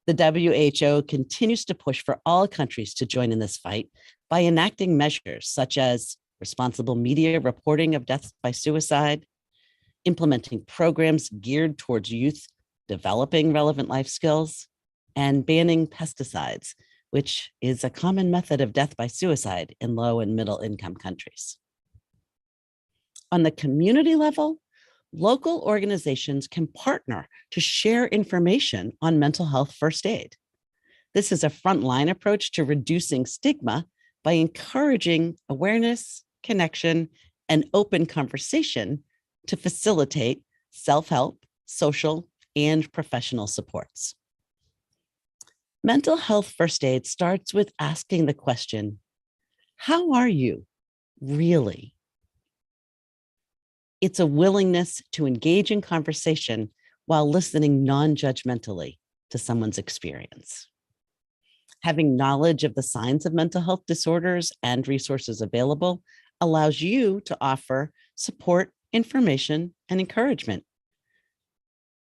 The WHO continues to push for all countries to join in this fight by enacting measures such as responsible media reporting of deaths by suicide, implementing programs geared towards youth developing relevant life skills, and banning pesticides, which is a common method of death by suicide in low and middle income countries. On the community level, local organizations can partner to share information on mental health first aid. This is a frontline approach to reducing stigma by encouraging awareness, connection, and open conversation to facilitate self-help, social, and professional supports. Mental health first aid starts with asking the question, how are you really? It's a willingness to engage in conversation while listening non-judgmentally to someone's experience. Having knowledge of the signs of mental health disorders and resources available allows you to offer support, information, and encouragement.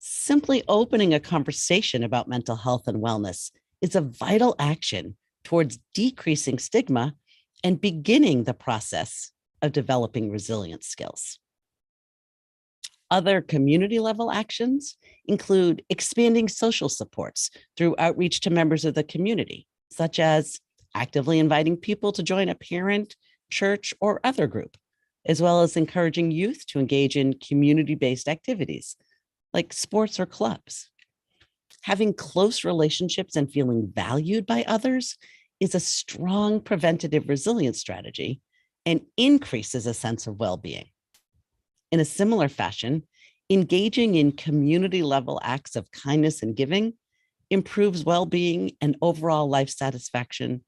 Simply opening a conversation about mental health and wellness is a vital action towards decreasing stigma and beginning the process of developing resilience skills. Other community level actions include expanding social supports through outreach to members of the community, such as actively inviting people to join a parent, church, or other group, as well as encouraging youth to engage in community-based activities like sports or clubs. Having close relationships and feeling valued by others is a strong preventative resilience strategy and increases a sense of well-being. In a similar fashion, engaging in community-level acts of kindness and giving improves well-being and overall life satisfaction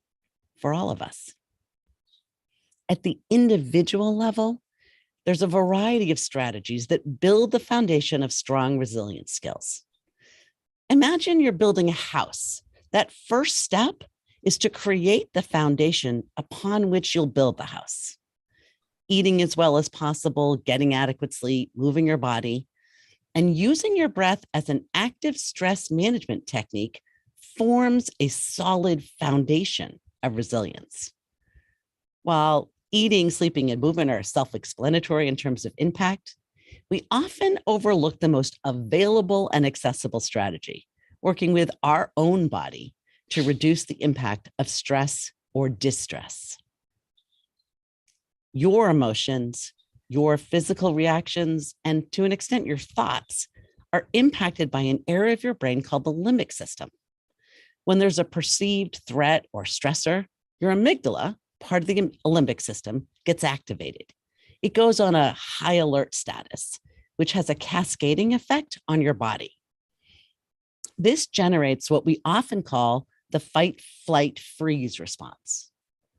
for all of us. At the individual level, there's a variety of strategies that build the foundation of strong resilience skills. Imagine you're building a house. That first step is to create the foundation upon which you'll build the house. Eating as well as possible, getting adequate sleep, moving your body, and using your breath as an active stress management technique forms a solid foundation of resilience. While eating, sleeping, and movement are self-explanatory in terms of impact, we often overlook the most available and accessible strategy, working with our own body to reduce the impact of stress or distress. Your emotions, your physical reactions, and to an extent your thoughts are impacted by an area of your brain called the limbic system. When there's a perceived threat or stressor, your amygdala, part of the limbic system, gets activated. It goes on a high alert status, which has a cascading effect on your body. This generates what we often call the fight, flight, freeze response.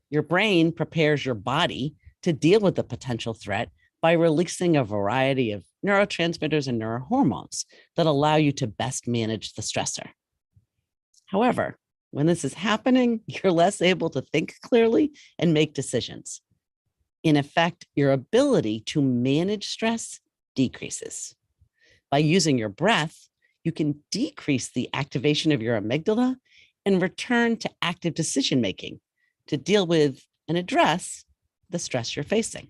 Your brain prepares your body to deal with the potential threat by releasing a variety of neurotransmitters and neurohormones that allow you to best manage the stressor. However, when this is happening, you're less able to think clearly and make decisions. In effect, your ability to manage stress decreases. By using your breath, you can decrease the activation of your amygdala and return to active decision-making to deal with and address the stress you're facing.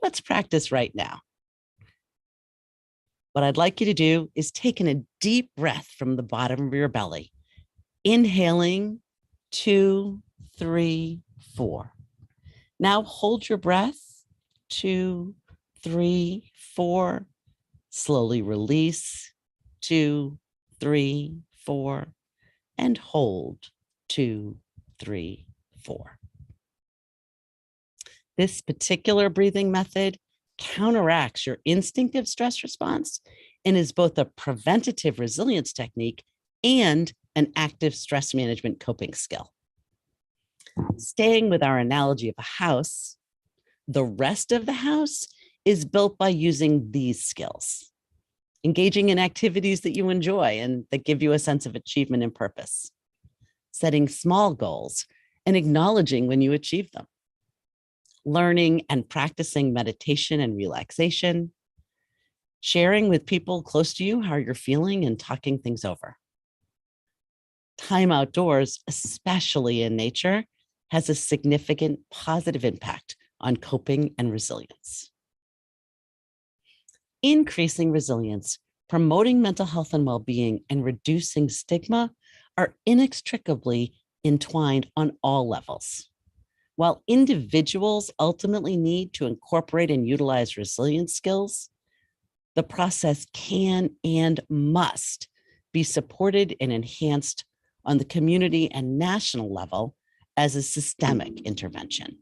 Let's practice right now. What I'd like you to do is take in a deep breath from the bottom of your belly, inhaling 2, 3, 4. Now hold your breath, 2, 3, 4. Slowly release, 2, 3, 4, and hold, 2, 3, 4. This particular breathing method counteracts your instinctive stress response and is both a preventative resilience technique and an active stress management coping skill. Staying with our analogy of a house, the rest of the house is built by using these skills, engaging in activities that you enjoy and that give you a sense of achievement and purpose, setting small goals and acknowledging when you achieve them, learning and practicing meditation and relaxation, sharing with people close to you how you're feeling and talking things over. Time outdoors, especially in nature, has a significant positive impact on coping and resilience. Increasing resilience, promoting mental health and well-being, and reducing stigma are inextricably entwined on all levels. While individuals ultimately need to incorporate and utilize resilience skills, the process can and must be supported and enhanced on the community and national level as a systemic intervention.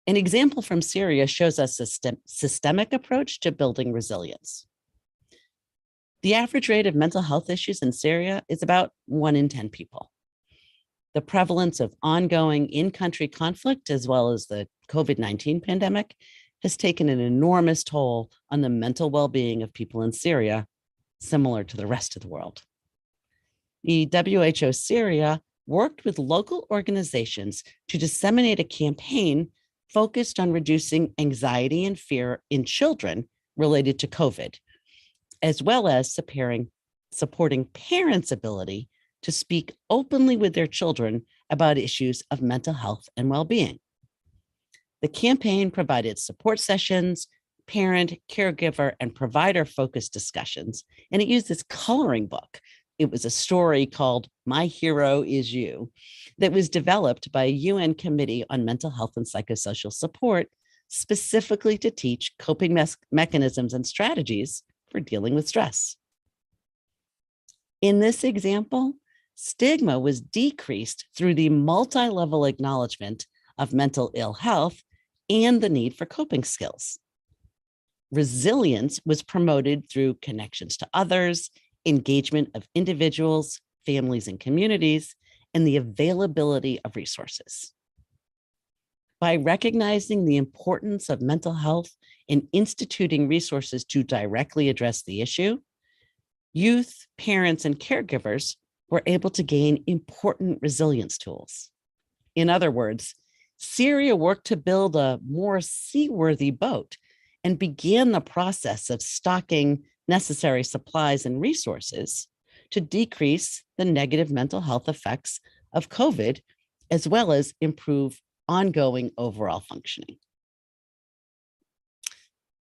An example from Syria shows us a systemic approach to building resilience. The average rate of mental health issues in Syria is about 1 in 10 people. The prevalence of ongoing in-country conflict, as well as the COVID-19 pandemic, has taken an enormous toll on the mental well-being of people in Syria, similar to the rest of the world. The WHO Syria worked with local organizations to disseminate a campaign focused on reducing anxiety and fear in children related to COVID, as well as supporting parents' ability to speak openly with their children about issues of mental health and well-being. The campaign provided support sessions, parent, caregiver, and provider-focused discussions, and it used this coloring book. It was a story called My Hero Is You that was developed by a UN Committee on Mental Health and Psychosocial Support, specifically to teach coping mechanisms and strategies for dealing with stress. In this example, stigma was decreased through the multi-level acknowledgement of mental ill health and the need for coping skills. Resilience was promoted through connections to others, engagement of individuals, families, and communities, and the availability of resources. By recognizing the importance of mental health and instituting resources to directly address the issue, youth, parents, and caregivers were able to gain important resilience tools. In other words, Syria worked to build a more seaworthy boat and began the process of stocking necessary supplies and resources to decrease the negative mental health effects of COVID, as well as improve ongoing overall functioning.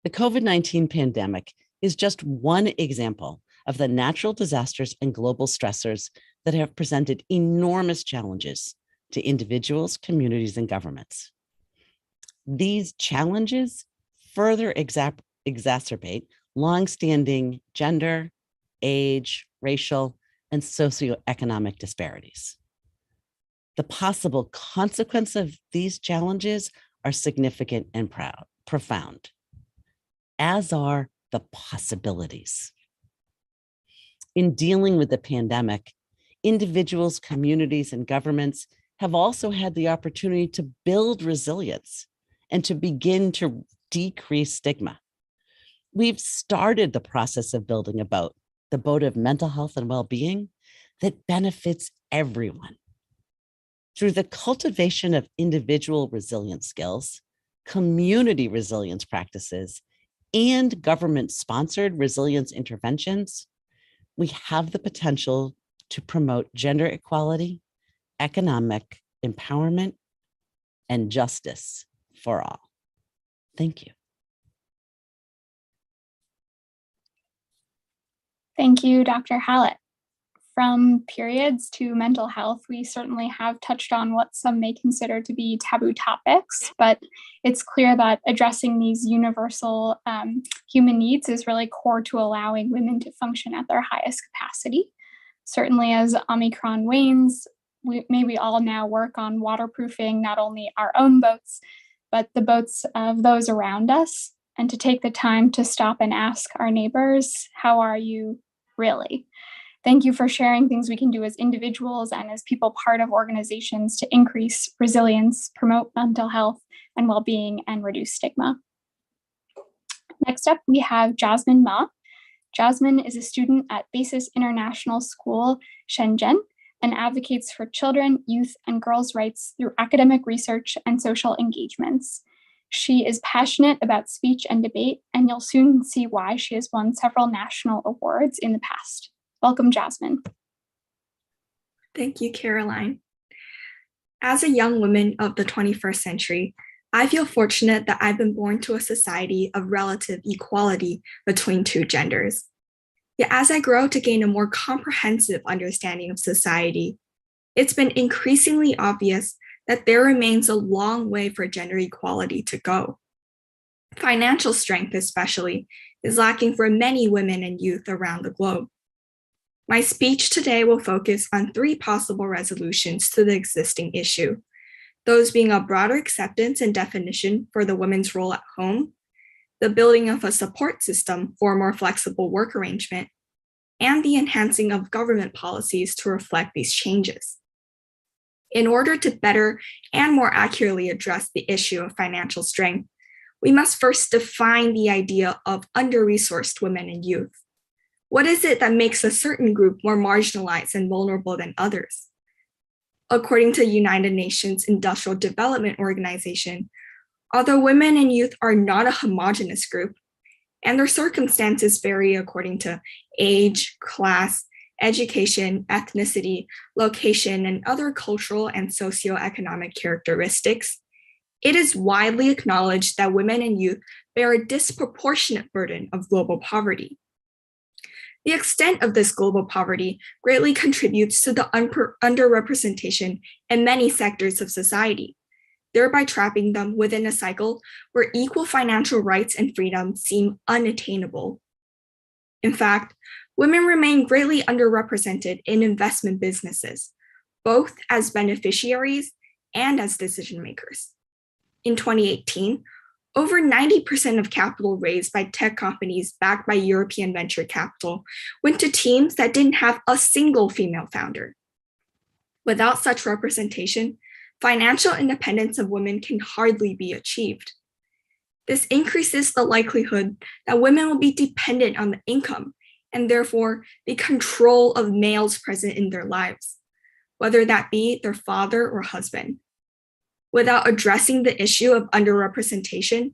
The COVID-19 pandemic is just one example of the natural disasters and global stressors that have presented enormous challenges to individuals, communities, and governments. These challenges further exacerbate longstanding gender, age, racial, and socioeconomic disparities. The possible consequences of these challenges are significant and profound, as are the possibilities. In dealing with the pandemic, individuals, communities, and governments have also had the opportunity to build resilience and to begin to decrease stigma. We've started the process of building a boat, the boat of mental health and well-being that benefits everyone. Through the cultivation of individual resilience skills, community resilience practices, and government-sponsored resilience interventions, we have the potential to promote gender equality, economic empowerment, and justice for all. Thank you. Thank you, Dr. Hallett. From periods to mental health, we certainly have touched on what some may consider to be taboo topics, but it's clear that addressing these universal human needs is really core to allowing women to function at their highest capacity. Certainly as Omicron wanes, may we all now work on waterproofing not only our own boats, but the boats of those around us, and to take the time to stop and ask our neighbors, how are you really? Thank you for sharing things we can do as individuals and as people part of organizations to increase resilience, promote mental health and well-being, and reduce stigma. Next up, we have Jasmine Ma. Jasmine is a student at Basis International School, Shenzhen, and advocates for children, youth, and girls' rights through academic research and social engagements. She is passionate about speech and debate, and you'll soon see why she has won several national awards in the past. Welcome, Jasmine. Thank you, Caroline. As a young woman of the 21st century, I feel fortunate that I've been born to a society of relative equality between two genders. Yet as I grow to gain a more comprehensive understanding of society, it's been increasingly obvious that there remains a long way for gender equality to go. Financial strength, especially, is lacking for many women and youth around the globe. My speech today will focus on 3 possible resolutions to the existing issue, those being a broader acceptance and definition for the women's role at home, the building of a support system for a more flexible work arrangement, and the enhancing of government policies to reflect these changes. In order to better and more accurately address the issue of financial strength, we must first define the idea of under-resourced women and youth. What is it that makes a certain group more marginalized and vulnerable than others? According to United Nations Industrial Development Organization, although women and youth are not a homogeneous group, and their circumstances vary according to age, class, education, ethnicity, location, and other cultural and socioeconomic characteristics, it is widely acknowledged that women and youth bear a disproportionate burden of global poverty. The extent of this global poverty greatly contributes to the underrepresentation in many sectors of society, thereby trapping them within a cycle where equal financial rights and freedom seem unattainable. In fact, women remain greatly underrepresented in investment businesses, both as beneficiaries and as decision makers. In 2018, over 90% of capital raised by tech companies backed by European venture capital went to teams that didn't have a single female founder. Without such representation, financial independence of women can hardly be achieved. This increases the likelihood that women will be dependent on the income and therefore the control of males present in their lives, whether that be their father or husband. Without addressing the issue of underrepresentation,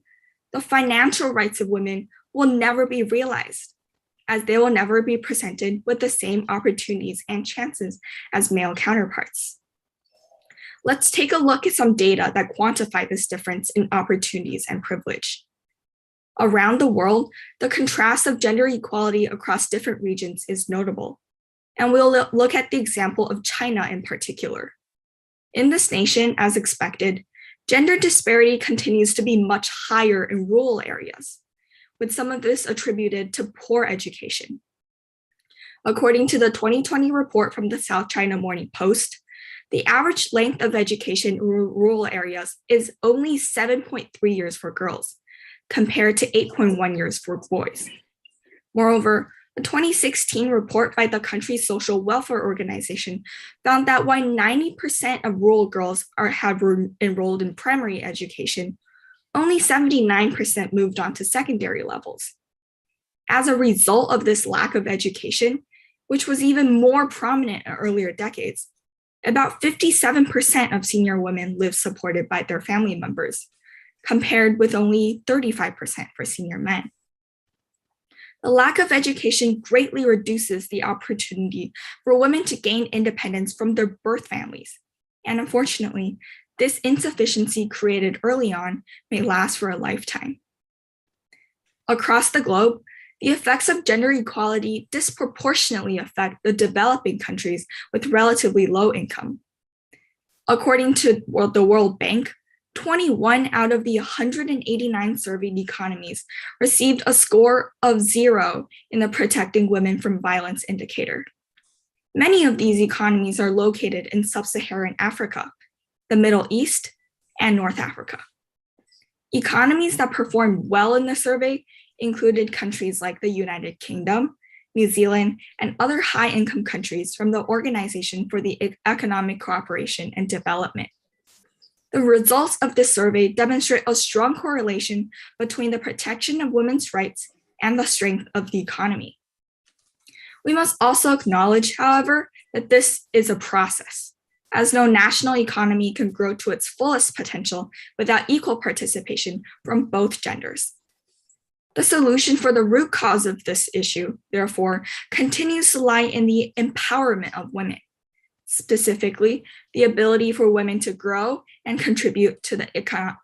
the financial rights of women will never be realized, as they will never be presented with the same opportunities and chances as male counterparts. Let's take a look at some data that quantify this difference in opportunities and privilege. Around the world, the contrast of gender equality across different regions is notable, and we'll look at the example of China in particular. In this nation, as expected, gender disparity continues to be much higher in rural areas, with some of this attributed to poor education. According to the 2020 report from the South China Morning Post, the average length of education in rural areas is only 7.3 years for girls, compared to 8.1 years for boys. Moreover, a 2016 report by the country's social welfare organization found that while 90% of rural girls have enrolled in primary education, only 79% moved on to secondary levels. As a result of this lack of education, which was even more prominent in earlier decades, about 57% of senior women live supported by their family members, compared with only 35% for senior men. The lack of education greatly reduces the opportunity for women to gain independence from their birth families. And unfortunately, this insufficiency created early on may last for a lifetime. Across the globe, the effects of gender equality disproportionately affect the developing countries with relatively low income. According to the World Bank, 21 out of the 189 surveyed economies received a score of 0 in the Protecting Women from Violence indicator. Many of these economies are located in sub-Saharan Africa, the Middle East, and North Africa. Economies that performed well in the survey included countries like the United Kingdom, New Zealand, and other high-income countries from the Organization for the Economic Cooperation and Development. The results of this survey demonstrate a strong correlation between the protection of women's rights and the strength of the economy. We must also acknowledge, however, that this is a process, as no national economy can grow to its fullest potential without equal participation from both genders. The solution for the root cause of this issue, therefore, continues to lie in the empowerment of women. Specifically, the ability for women to grow and contribute to the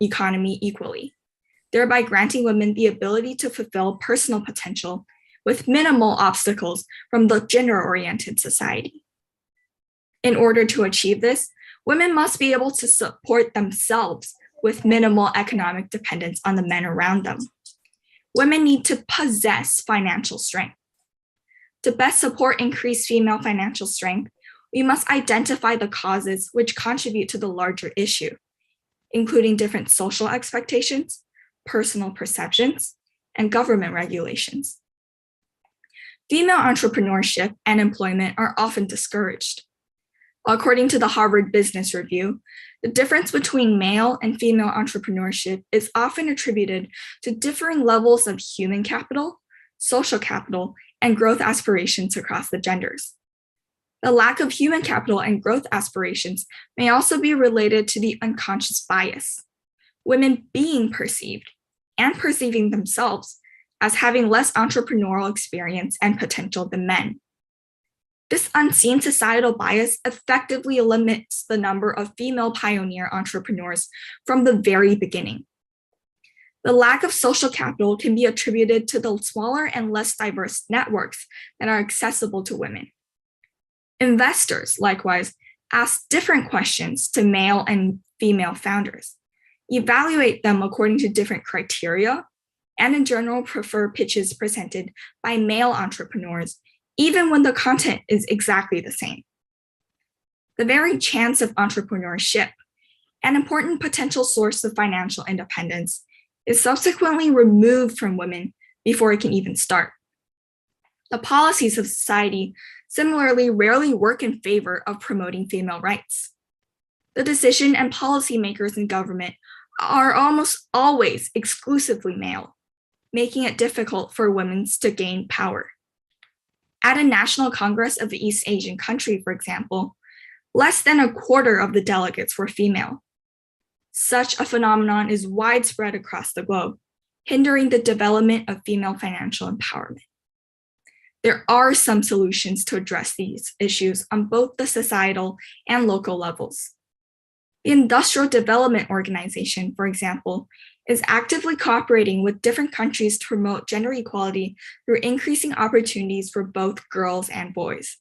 economy equally, thereby granting women the ability to fulfill personal potential with minimal obstacles from the gender-oriented society. In order to achieve this, women must be able to support themselves with minimal economic dependence on the men around them. Women need to possess financial strength. To best support increased female financial strength, we must identify the causes which contribute to the larger issue, including different social expectations, personal perceptions, and government regulations. Female entrepreneurship and employment are often discouraged. According to the Harvard Business Review, the difference between male and female entrepreneurship is often attributed to differing levels of human capital, social capital, and growth aspirations across the genders. The lack of human capital and growth aspirations may also be related to the unconscious bias, women being perceived and perceiving themselves as having less entrepreneurial experience and potential than men. This unseen societal bias effectively limits the number of female pioneer entrepreneurs from the very beginning. The lack of social capital can be attributed to the smaller and less diverse networks that are accessible to women. Investors, likewise, ask different questions to male and female founders, evaluate them according to different criteria, and in general prefer pitches presented by male entrepreneurs, even when the content is exactly the same. The very chance of entrepreneurship, an important potential source of financial independence, is subsequently removed from women before it can even start. The policies of society similarly rarely work in favor of promoting female rights. The decision and policymakers in government are almost always exclusively male, making it difficult for women to gain power. At a national congress of the East Asian country, for example, less than a quarter of the delegates were female. Such a phenomenon is widespread across the globe, hindering the development of female financial empowerment. There are some solutions to address these issues on both the societal and local levels. The Industrial Development Organization, for example, is actively cooperating with different countries to promote gender equality through increasing opportunities for both girls and boys.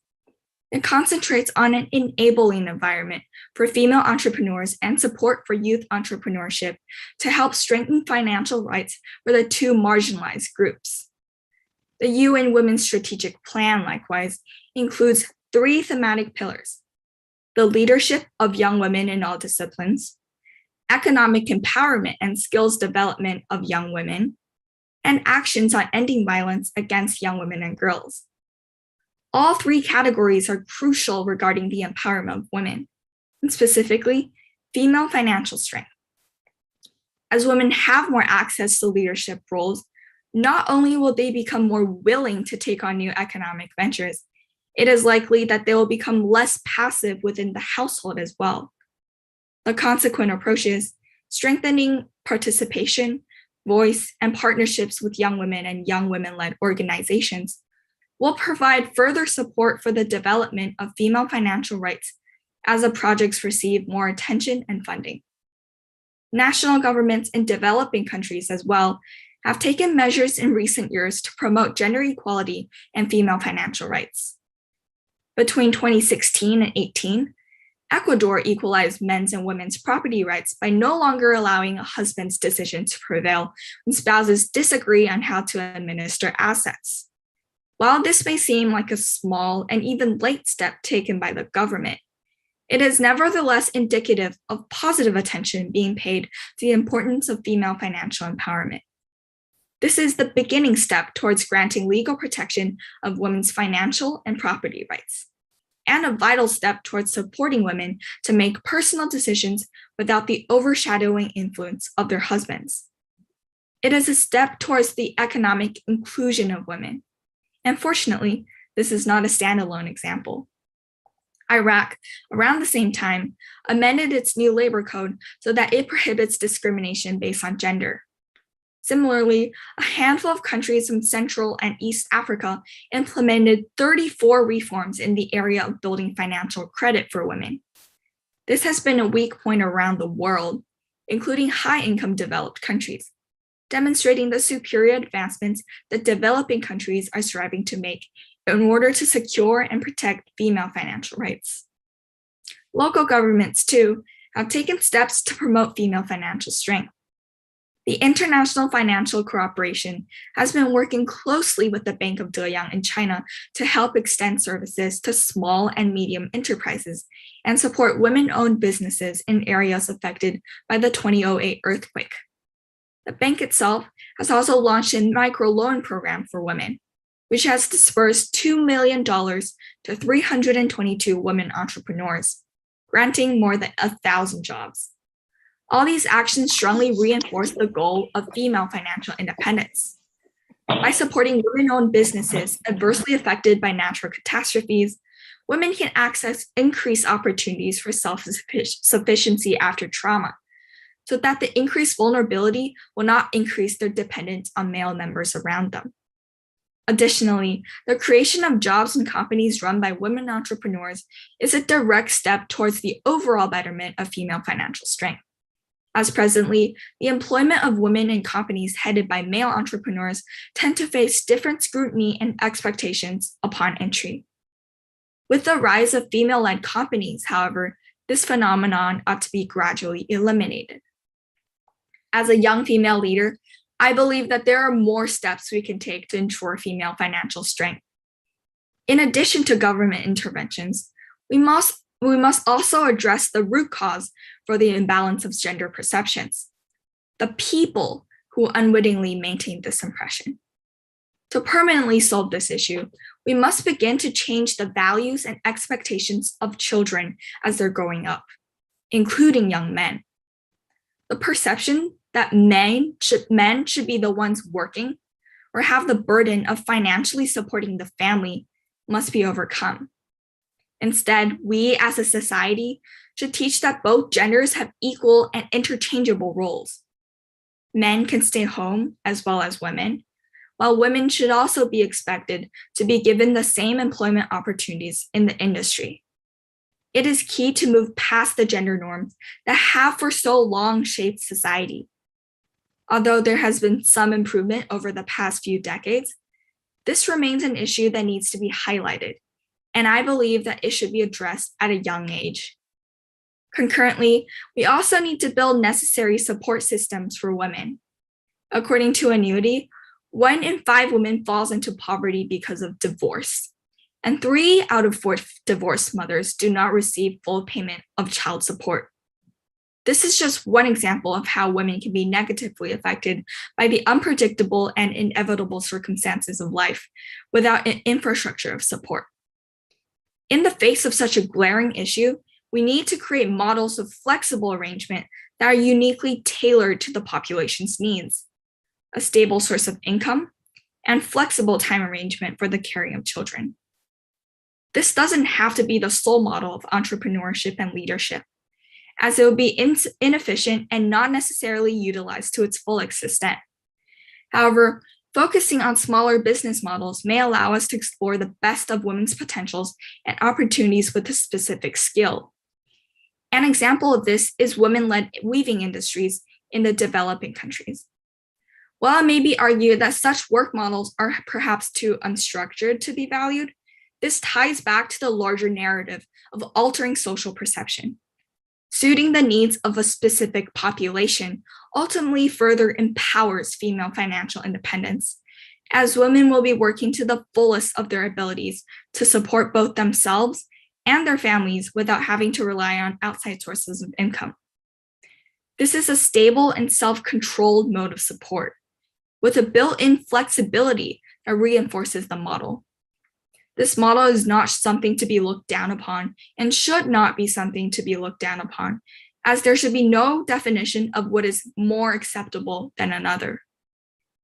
It concentrates on an enabling environment for female entrepreneurs and support for youth entrepreneurship to help strengthen financial rights for the two marginalized groups. The UN Women's Strategic Plan, likewise, includes 3 thematic pillars: the leadership of young women in all disciplines, economic empowerment and skills development of young women, and actions on ending violence against young women and girls. All 3 categories are crucial regarding the empowerment of women, and specifically, female financial strength. As women have more access to leadership roles, not only will they become more willing to take on new economic ventures, it is likely that they will become less passive within the household as well. The consequent approach is strengthening participation, voice, and partnerships with young women and young women-led organizations will provide further support for the development of female financial rights as the projects receive more attention and funding. National governments in developing countries as well have taken measures in recent years to promote gender equality and female financial rights. Between 2016 and 2018, Ecuador equalized men's and women's property rights by no longer allowing a husband's decision to prevail when spouses disagree on how to administer assets. While this may seem like a small and even late step taken by the government, it is nevertheless indicative of positive attention being paid to the importance of female financial empowerment. This is the beginning step towards granting legal protection of women's financial and property rights, and a vital step towards supporting women to make personal decisions without the overshadowing influence of their husbands. It is a step towards the economic inclusion of women. And fortunately, this is not a standalone example. Iraq, around the same time, amended its new labor code so that it prohibits discrimination based on gender. Similarly, a handful of countries from Central and East Africa implemented 34 reforms in the area of building financial credit for women. This has been a weak point around the world, including high-income developed countries, demonstrating the superior advancements that developing countries are striving to make in order to secure and protect female financial rights. Local governments, too, have taken steps to promote female financial strength. The International Financial Cooperation has been working closely with the Bank of Deyang in China to help extend services to small and medium enterprises and support women-owned businesses in areas affected by the 2008 earthquake. The bank itself has also launched a microloan program for women, which has disbursed $2 million to 322 women entrepreneurs, granting more than 1,000 jobs. All these actions strongly reinforce the goal of female financial independence. By supporting women-owned businesses adversely affected by natural catastrophes, women can access increased opportunities for self-sufficiency after trauma, so that the increased vulnerability will not increase their dependence on male members around them. Additionally, the creation of jobs and companies run by women entrepreneurs is a direct step towards the overall betterment of female financial strength. As presently, the employment of women in companies headed by male entrepreneurs tend to face different scrutiny and expectations upon entry. With the rise of female-led companies, however, this phenomenon ought to be gradually eliminated. As a young female leader, I believe that there are more steps we can take to ensure female financial strength. In addition to government interventions, we must also address the root cause for the imbalance of gender perceptions, the people who unwittingly maintain this impression. To permanently solve this issue, we must begin to change the values and expectations of children as they're growing up, including young men. The perception that men should be the ones working or have the burden of financially supporting the family must be overcome. Instead, we as a society should teach that both genders have equal and interchangeable roles. Men can stay home as well as women, while women should also be expected to be given the same employment opportunities in the industry. It is key to move past the gender norms that have for so long shaped society. Although there has been some improvement over the past few decades, this remains an issue that needs to be highlighted, and I believe that it should be addressed at a young age. Concurrently, we also need to build necessary support systems for women. According to Annuity, 1 in 5 women falls into poverty because of divorce, and 3 out of 4 divorced mothers do not receive full payment of child support. This is just one example of how women can be negatively affected by the unpredictable and inevitable circumstances of life without an infrastructure of support. In the face of such a glaring issue, we need to create models of flexible arrangement that are uniquely tailored to the population's needs, a stable source of income, and flexible time arrangement for the caring of children. This doesn't have to be the sole model of entrepreneurship and leadership, as it would be inefficient and not necessarily utilized to its full extent. However, focusing on smaller business models may allow us to explore the best of women's potentials and opportunities with a specific skill. An example of this is women-led weaving industries in the developing countries. While it may be argued that such work models are perhaps too unstructured to be valued, this ties back to the larger narrative of altering social perception. Suiting the needs of a specific population ultimately further empowers female financial independence, as women will be working to the fullest of their abilities to support both themselves and their families without having to rely on outside sources of income. This is a stable and self-controlled mode of support, with a built-in flexibility that reinforces the model. This model is not something to be looked down upon and should not be something to be looked down upon, as there should be no definition of what is more acceptable than another.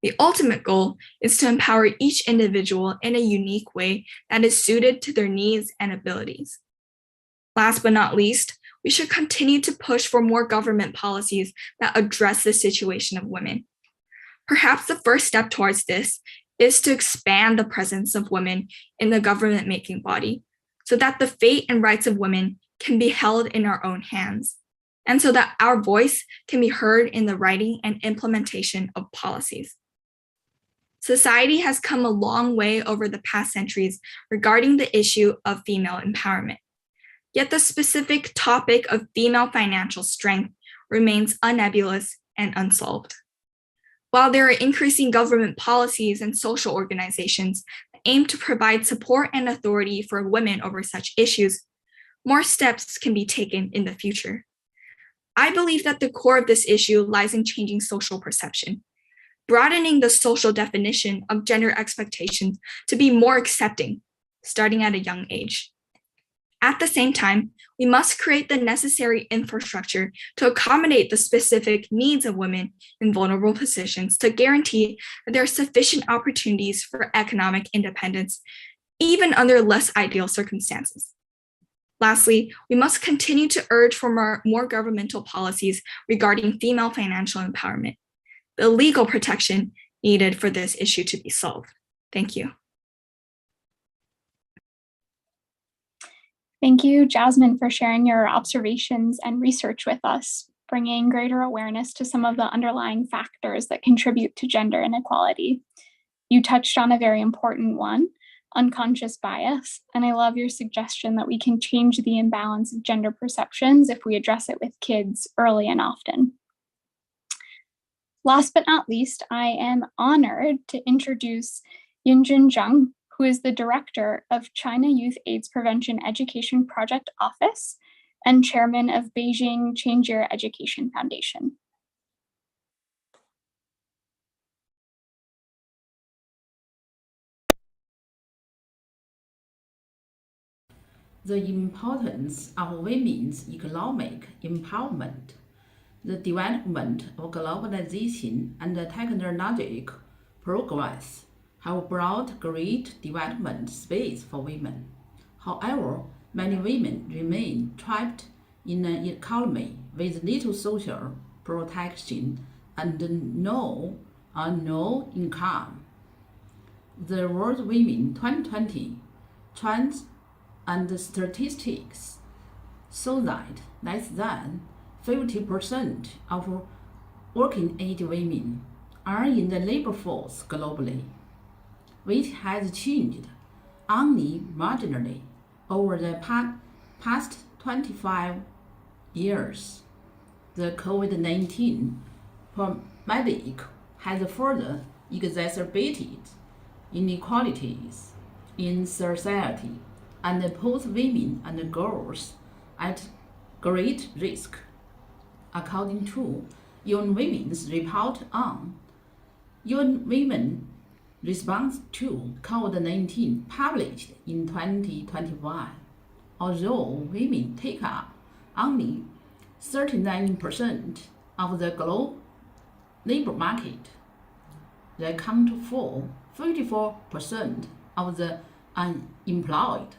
The ultimate goal is to empower each individual in a unique way that is suited to their needs and abilities. Last but not least, we should continue to push for more government policies that address the situation of women. Perhaps the first step towards this is to expand the presence of women in the government-making body so that the fate and rights of women can be held in our own hands, and so that our voice can be heard in the writing and implementation of policies. Society has come a long way over the past centuries regarding the issue of female empowerment, yet the specific topic of female financial strength remains unnebulous and unsolved. While there are increasing government policies and social organizations that aim to provide support and authority for women over such issues, more steps can be taken in the future. I believe that the core of this issue lies in changing social perception, broadening the social definition of gender expectations to be more accepting, starting at a young age. At the same time, we must create the necessary infrastructure to accommodate the specific needs of women in vulnerable positions to guarantee that there are sufficient opportunities for economic independence, even under less ideal circumstances. Lastly, we must continue to urge for more governmental policies regarding female financial empowerment, the legal protection needed for this issue to be solved. Thank you. Thank you, Jasmine, for sharing your observations and research with us, bringing greater awareness to some of the underlying factors that contribute to gender inequality. You touched on a very important one, unconscious bias, and I love your suggestion that we can change the imbalance of gender perceptions if we address it with kids early and often. Last but not least, I am honored to introduce Yinjun Zhang, who is the director of China Youth AIDS Prevention Education Project Office and chairman of Beijing Change Your Education Foundation. The importance of women's economic empowerment, the development of globalization and technological progress have brought great development space for women. However, many women remain trapped in an economy with little social protection and no income. The World Women 2020 trends and statistics show that less than 50% of working-age women are in the labor force globally, which has changed only marginally over the past 25 years. The COVID-19 pandemic has further exacerbated inequalities in society and put women and girls at great risk. According to UN Women's report on UN Women response to COVID-19 published in 2021, although women take up only 39% of the global labor market, they account for 54% of the unemployed.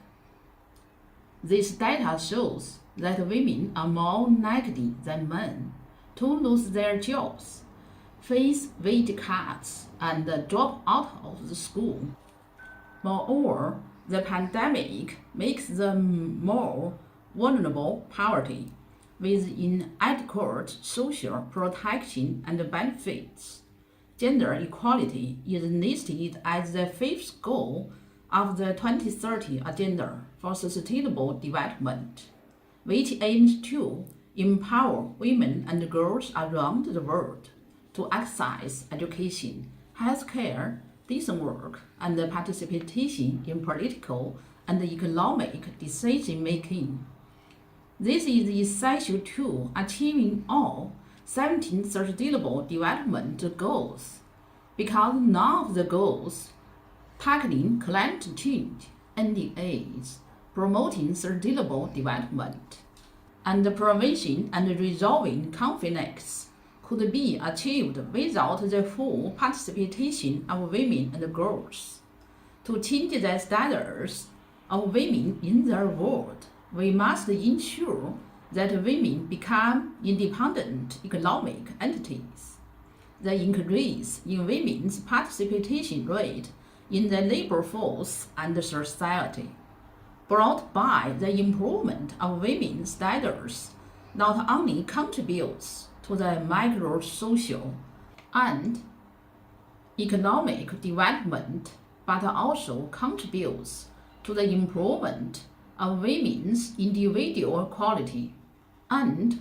This data shows that women are more likely than men to lose their jobs, face wage cuts, and drop out of the school. Moreover, the pandemic makes them more vulnerable to poverty, with inadequate social protection and benefits. Gender equality is listed as the fifth goal of the 2030 Agenda for Sustainable Development, which aims to empower women and girls around the world to access education, healthcare, decent work, and participation in political and economic decision-making. This is essential to achieving all 17 Sustainable Development Goals, because none of the goals tackling climate change, ending AIDS, promoting sustainable development, and prevention and resolving conflicts could be achieved without the full participation of women and girls. To change the status of women in their world, we must ensure that women become independent economic entities. The increase in women's participation rate in the labor force and society, brought by the improvement of women's status, not only contributes to the micro-social and economic development, but also contributes to the improvement of women's individual quality and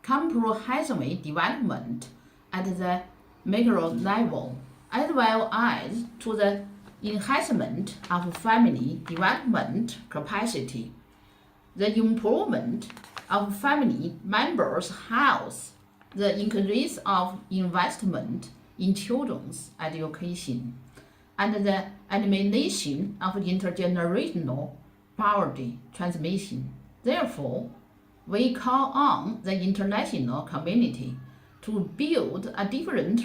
comprehensive development at the macro level, as well as to the enhancement of family development capacity, the improvement of family members' health, the increase of investment in children's education, and the elimination of intergenerational poverty transmission. Therefore, we call on the international community to build a different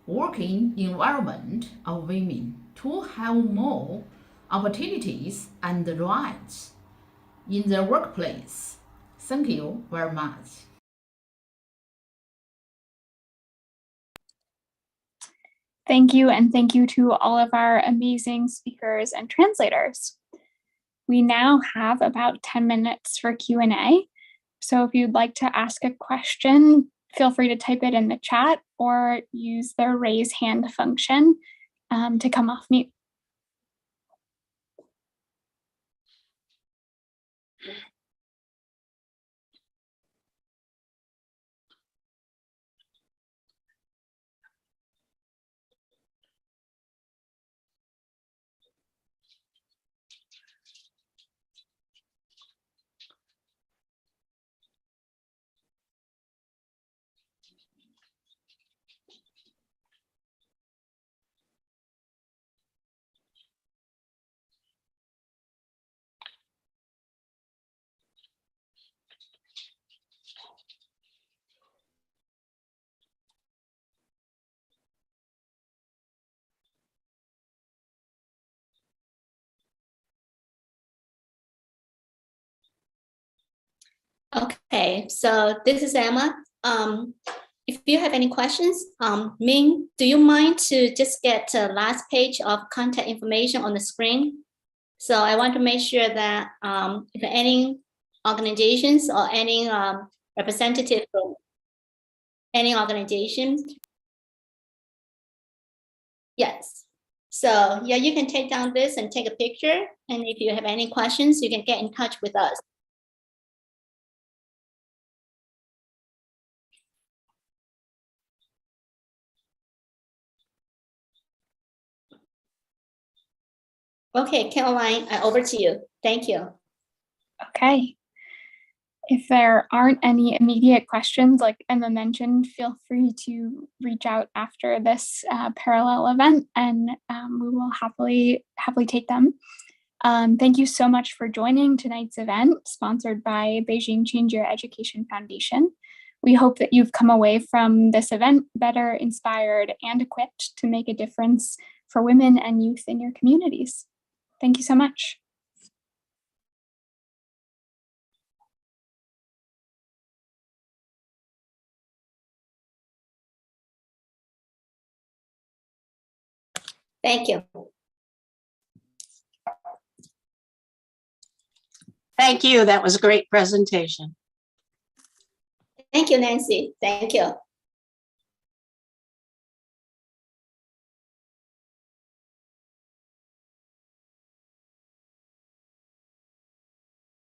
working environment of women to have more opportunities and rights in the workplace. Thank you very much. Thank you, and thank you to all of our amazing speakers and translators. We now have about 10 minutes for Q&A. So if you'd like to ask a question, feel free to type it in the chat or use the raise hand function to come off mute. Okay, so this is Emma. If you have any questions, Ming, do you mind to just get the last page of contact information on the screen? So I want to make sure that if any organizations or any representative from any organization. Yes. So yeah, you can take down this and take a picture. And if you have any questions, you can get in touch with us. Okay, Caroline, over to you. Thank you. Okay. If there aren't any immediate questions, like Emma mentioned, feel free to reach out after this parallel event, and we will happily take them. Thank you so much for joining tonight's event, sponsored by Beijing Change Your Education Foundation. We hope that you've come away from this event better inspired and equipped to make a difference for women and youth in your communities. Thank you so much. Thank you. Thank you. That was a great presentation. Thank you, Nancy. Thank you.